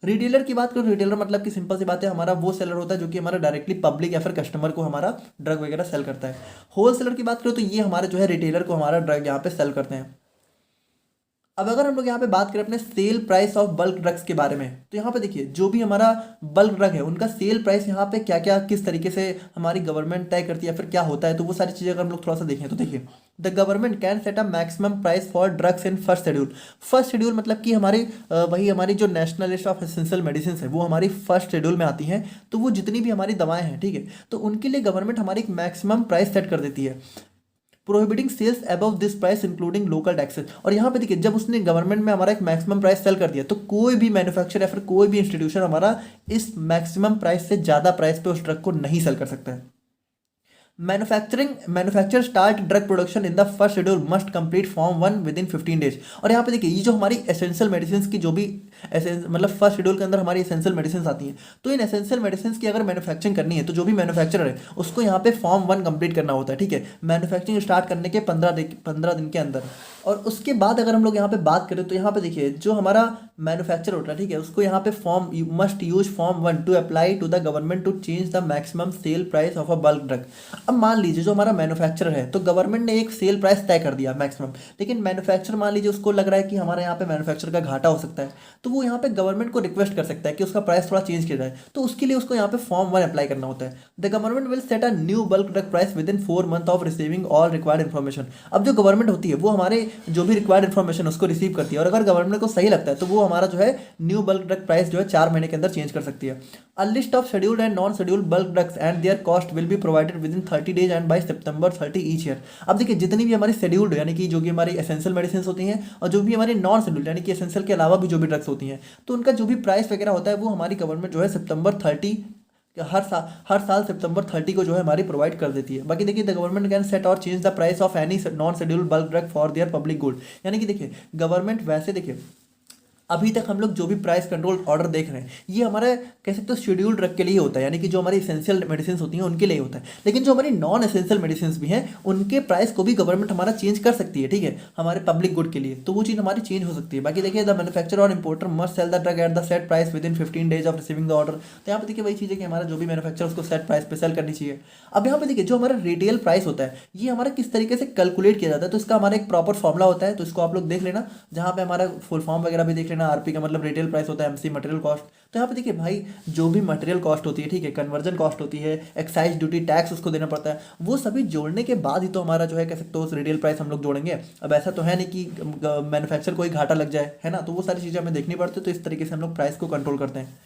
रिटेलर की बात करो, रिटेलर मतलब कि सिंपल सी बात है हमारा वो सेलर होता है जो कि हमारा डायरेक्टली पब्लिक या फिर कस्टमर को हमारा ड्रग वगैरह सेल करता है। होलसेलर की बात करो तो ये हमारे जो है रिटेलर को हमारा ड्रग यहाँ पे सेल करते हैं। अब अगर हम लोग यहाँ पे बात करें अपने cell price of bulk drugs के बारे में, तो यहाँ पे देखिए जो भी हमारा बल्क ड्रग है उनका सेल प्राइस यहाँ पे क्या क्या किस तरीके से हमारी गवर्नमेंट तय करती है या फिर क्या होता है, तो वो सारी चीज़ें अगर हम लोग थोड़ा सा देखें तो देखिए the government can set a maximum price for drugs in first schedule. First schedule मतलब कि हमारी वही हमारी जो national list of essential medicine है वो हमारी फर्स्ट शेड्यूल में आती हैं, तो वो जितनी भी हमारी दवाएं हैं, ठीक है, तो उनके लिए गवर्नमेंट हमारी एक मैक्सिमम प्राइस सेट कर देती है, prohibiting sales above this price including local taxes. और यहाँ पे देखिए जब उसने गवर्नमेंट में हमारा एक मैक्सिमम प्राइस सेल कर दिया तो कोई भी मैन्युफैक्चर या फिर कोई भी इंस्टीट्यूशन हमारा इस मैक्सिमम प्राइस से ज़्यादा प्राइस पे उस ड्रग को नहीं सेल कर सकता है। Manufacture start drug production in the first schedule must complete form 1 with in 15 days. और यहाँ पे देखिए ये जो हमारी एसेंशियल मेडिसिन की जो भी मतलब फर्स्ट शेड्यूल के अंदर हमारी एसेंशियल मेडिसिन आती हैं, तो इन एसेंशियल मेडिसिन की अगर मैन्युफैक्चरिंग करनी है तो जो भी मैन्युफैक्चरर है उसको यहाँ पे फॉर्म 1 कंप्लीट करना होता है, ठीक है, मैन्युफैक्चरिंग स्टार्ट करने के 15 दिन के अंदर। और उसके बाद अगर हम लोग यहाँ पे बात करें तो यहाँ पे देखिए जो हमारा मैन्युफैक्चर होता है, ठीक है, उसको यहाँ पे form must use form 1 to apply to the government to change the maximum sale price of a bulk drug. अब मान लीजिए जो हमारा मैन्युफैक्चरर है तो गवर्नमेंट ने एक सेल प्राइस तय कर दिया मैक्सिमम, लेकिन मैन्युफैक्चर मान लीजिए उसको लग रहा है कि हमारे यहाँ पे मैन्युफैक्चर का घाटा हो सकता है, तो वो यहाँ पे गवर्नमेंट को रिक्वेस्ट कर सकता है कि उसका प्राइस थोड़ा चेंज किया जाए, तो उसके लिए उसको यहाँ पे फॉर्म 1 अप्लाई करना होता है। The government will set a new bulk drug price with in 4 month of receiving all required information. अब जो गवर्नमेंट होती है वो हमारे जो भी रिक्वायर्ड इन्फॉर्मेशन उसको रिसीव करती है, और अगर गवर्नमेंट को सही लगता है तो वो हमारा जो है न्यू बल्क ड्रग प्राइस जो है 4 महीने के अंदर चेंज कर सकती है। A list of scheduled and non scheduled bulk drugs and their cost will be provided within 30 days and by September 30 each year. अब देखिए जितनी भी हमारी शेड्यूल्ड यानी कि जो कि हमारी एसेंशियल मेडिसिन होती हैं और जो भी हमारी नॉन शेड्यूल्ड यानी कि एसेंशियल के अलावा भी जो भी ड्रग्स होती हैं, तो उनका जो भी प्राइस वगैरह होता है वो हमारी गवर्नमेंट जो है सितंबर 30 हर साल सितंबर 30 को जो है हमारी प्रोवाइड कर देती है। बाकी देखिए द गवर्नमेंट कैन सेट और change the price of any non scheduled bulk drug for their public good. यानी कि देखिए गवर्नमेंट वैसे देखिए अभी तक हम लोग जो भी प्राइस कंट्रोल ऑर्डर देख रहे हैं ये हमारा कह सकते हो शेड्यूल ड्रग के लिए होता है, यानी कि जो हमारी एसेंशियल मेडिसिन होती हैं उनके लिए होता है, लेकिन जो हमारी नॉन एसेंशियल मेडिसिन भी हैं उनके प्राइस को भी गवर्नमेंट हमारा चेंज कर सकती है, ठीक है, हमारे पब्लिक गुड के लिए, तो वो चीज़ हमारी चेंज हो सकती है। बाकी देखिए द मैन्युफैक्चरर और importer must sell the drug at the set price within 15 days of receiving the order. तो यहाँ पे देखिए वही चीज़ है कि हमारा जो भी मैन्युफैक्चर उसको सेट प्राइस पे सेल करनी चाहिए। अब यहाँ पे देखिए जो हमारा रिटेल प्राइस होता है ये हमारा किस तरीके से कैलकुलेट किया जाता है, तो इसका हमारा एक प्रॉपर फॉर्मूला होता है, तो इसको आप लोग देख लेना, जहाँ पे हमारा फुल फॉर्म वगैरह भी देख लेना। आरपी का मतलब रिटेल प्राइस होता है, एमसी मटेरियल कॉस्ट। तो यहाँ पे देखिए भाई जो भी मटेरियल कॉस्ट होती है, ठीक है, कन्वर्जन कॉस्ट होती है, एक्साइज ड्यूटी टैक्स उसको देना पड़ता है, वो सभी जोड़ने के बाद ही तो हमारा जो है कह सकते हो उस रिटेल प्राइस हम लोग जोड़ेंगे। अब ऐसा तो है नहीं कि मैन्युफैक्चर कोई घाटा लग जाए, है ना, तो वो सारी चीज़ें हमें देखनी पड़ती है, तो इस तरीके से हम लोग प्राइस को कंट्रोल करते हैं।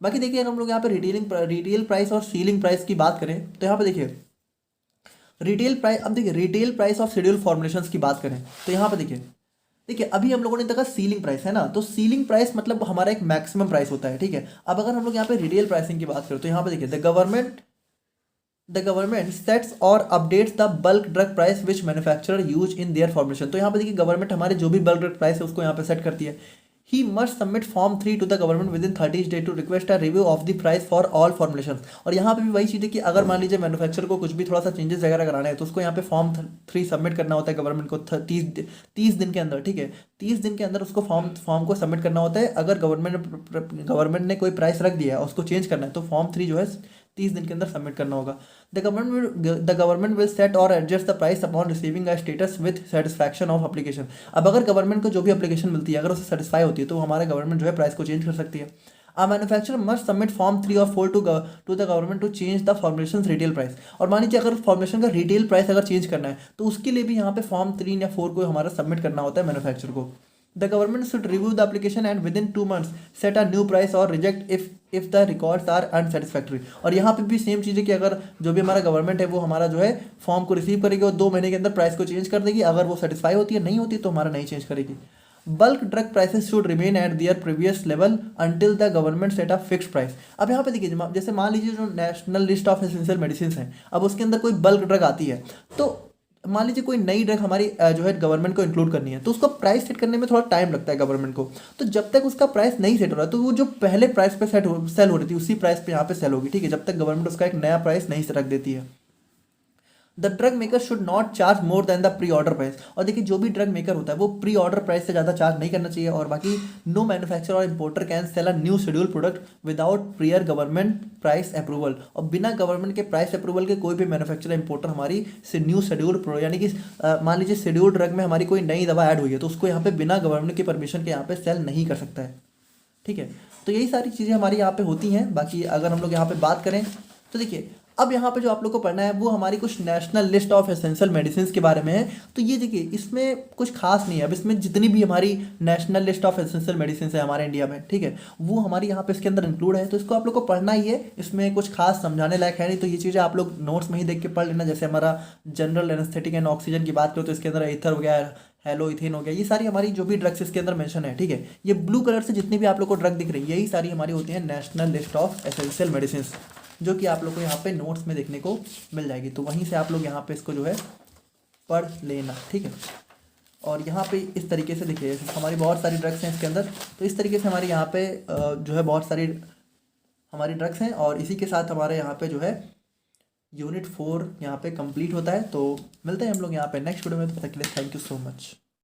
बाकी देखिए अगर हम लोग यहाँ पे रिटेल प्राइस और सीलिंग प्राइस की बात करें तो यहाँ पे देखिए रिटेल प्राइस, अब देखिए retail price of schedule formulations की बात करें तो यहाँ पे देखिए अभी हम लोगों ने देखा सीलिंग प्राइस है ना, तो सीलिंग प्राइस मतलब हमारा एक मैक्सिमम प्राइस होता है, ठीक है। अब अगर हम लोग यहाँ पे रिटेल प्राइसिंग की बात करें तो यहाँ पे देखिए द गवर्नमेंट सेट्स और updates the bulk drug price which manufacturer use in their formulation. तो यहाँ पे देखिए गवर्नमेंट हमारे जो भी बल्क ड्रग प्राइस है उसको यहाँ पे सेट करती है। He must submit form 3 to the government within 30 days to request a review of the price for all formulation. और यहाँ पे भी वही चीज़ है कि अगर मान लीजिए मैन्युफैक्चर को कुछ भी थोड़ा सा चेंजेस वगैरह कराना है तो उसको यहाँ पे फॉर्म 3 सबमिट करना होता है गवर्नमेंट को 30 दिन के अंदर, ठीक है, 30 दिन के अंदर उसको फॉर्म को सबमिट करना होता है। अगर गवर्नमेंट ने कोई प्राइस रख दिया है उसको चेंज करना है तो फॉर्म 3 जो है 30 दिन के अंदर सबमिट करना होगा। द गवर्नमेंट विल सेट और adjust the price upon receiving a status with satisfaction of application. अब अगर गवर्नमेंट को जो भी एप्लीकेशन मिलती है अगर उससे सेटिस्फाई होती है तो हमारा गवर्नमेंट जो है प्राइस को चेंज कर सकती है। A manufacturer must submit Form 3 or 4 to the government to change the formulation's retail price। और मान लीजिए अगर फॉर्मुलेशन का रिटेल प्राइस अगर चेंज करना है तो उसके लिए भी यहाँ पे फॉर्म 3 या 4 को हमारा सबमिट करना होता है मैन्युफैक्चरर को। The government should review the application and within 2 months set a new price और reject if the records are unsatisfactory. और यहाँ पे भी सेम चीज़ है कि अगर जो भी हमारा गवर्नमेंट है वो हमारा जो है फॉर्म को रिसीव करेगी और 2 महीने के अंदर प्राइस को चेंज कर देगी। अगर वो सेटिस्फाई होती है, नहीं होती तो हमारा नहीं चेंज करेगी। Bulk drug prices should remain at their previous level until the government set a fixed price. अब यहाँ पे देखिए, जैसे मान लीजिए जो national list of essential medicine हैं, अब उसके अंदर कोई बल्क ड्रग आती है, तो मान लीजिए कोई नई ड्रग हमारी जो है गवर्नमेंट को इंक्लूड करनी है, तो उसका प्राइस सेट करने में थोड़ा टाइम लगता है गवर्नमेंट को। तो जब तक उसका प्राइस नहीं सेट हो रहा, तो वो जो पहले प्राइस पे सेल हो रही थी उसी प्राइस पे यहाँ पे सेल होगी, ठीक है, जब तक गवर्नमेंट उसका एक नया प्राइस नहीं रख देती है। The drug maker should not charge more than the pre order price. और देखिए, जो भी ड्रग मेकर होता है वो प्री ऑर्डर प्राइस से ज़्यादा चार्ज नहीं करना चाहिए। और बाकी नो मैन्युफैक्चरर और importer can sell a new schedule product without prior government price approval. और बिना गवर्नमेंट के प्राइस अप्रूवल के कोई भी मैन्युफैक्चरर इंपोर्टर हमारी से न्यू शेड्यूल प्रोडक्ट, यानी कि मान लीजिए शेड्यूल ड्रग में हमारी कोई नई दवा ऐड हुई है तो उसको यहाँ पे बिना गवर्नमेंट की परमिशन के यहाँ पे सेल नहीं कर सकता है, ठीक है। तो यही सारी चीज़ें हमारी यहाँ पे होती हैं। बाकी अगर हम लोग यहाँ पे बात करें तो देखिए, अब यहाँ पे जो आप लोग को पढ़ना है वो हमारी कुछ national list of essential medicine के बारे में है। तो ये देखिए, इसमें कुछ खास नहीं है। अब इसमें जितनी भी हमारी national list of essential medicine है हमारे इंडिया में, ठीक है, वो हमारी यहाँ पे इसके अंदर इंक्लूड है। तो इसको आप लोग को पढ़ना ही है, इसमें कुछ खास समझाने लायक है नहीं। तो ये चीज़ें आप लोग नोट्स में ही देख के पढ़ लेना। जैसे हमारा जनरल एनेस्थेटिक एंड ऑक्सीजन की बात करो तो इसके अंदर ईथर हो गया, हेलोइथेन हो गया, ये सारी हमारी जो भी ड्रग्स इसके अंदर मेंशन है, ठीक है। ये ब्लू कलर से जितनी भी आप लोग को ड्रग दिख रही है, यही सारी हमारी होती है national list of essential medicine, जो कि आप लोग को यहाँ पे नोट्स में देखने को मिल जाएगी। तो वहीं से आप लोग यहाँ पे इसको जो है पढ़ लेना, ठीक है। और यहाँ पे इस तरीके से देखिए, हमारी बहुत सारी ड्रग्स हैं इसके अंदर। तो इस तरीके से हमारे यहाँ पे जो है बहुत सारी हमारी ड्रग्स हैं। और इसी के साथ हमारे यहाँ पे जो है यूनिट 4 यहाँ पे कंप्लीट होता है। तो मिलते हैं हम लोग यहाँ पे नेक्स्ट वीडियो में। तब तक के लिए थैंक यू सो मच।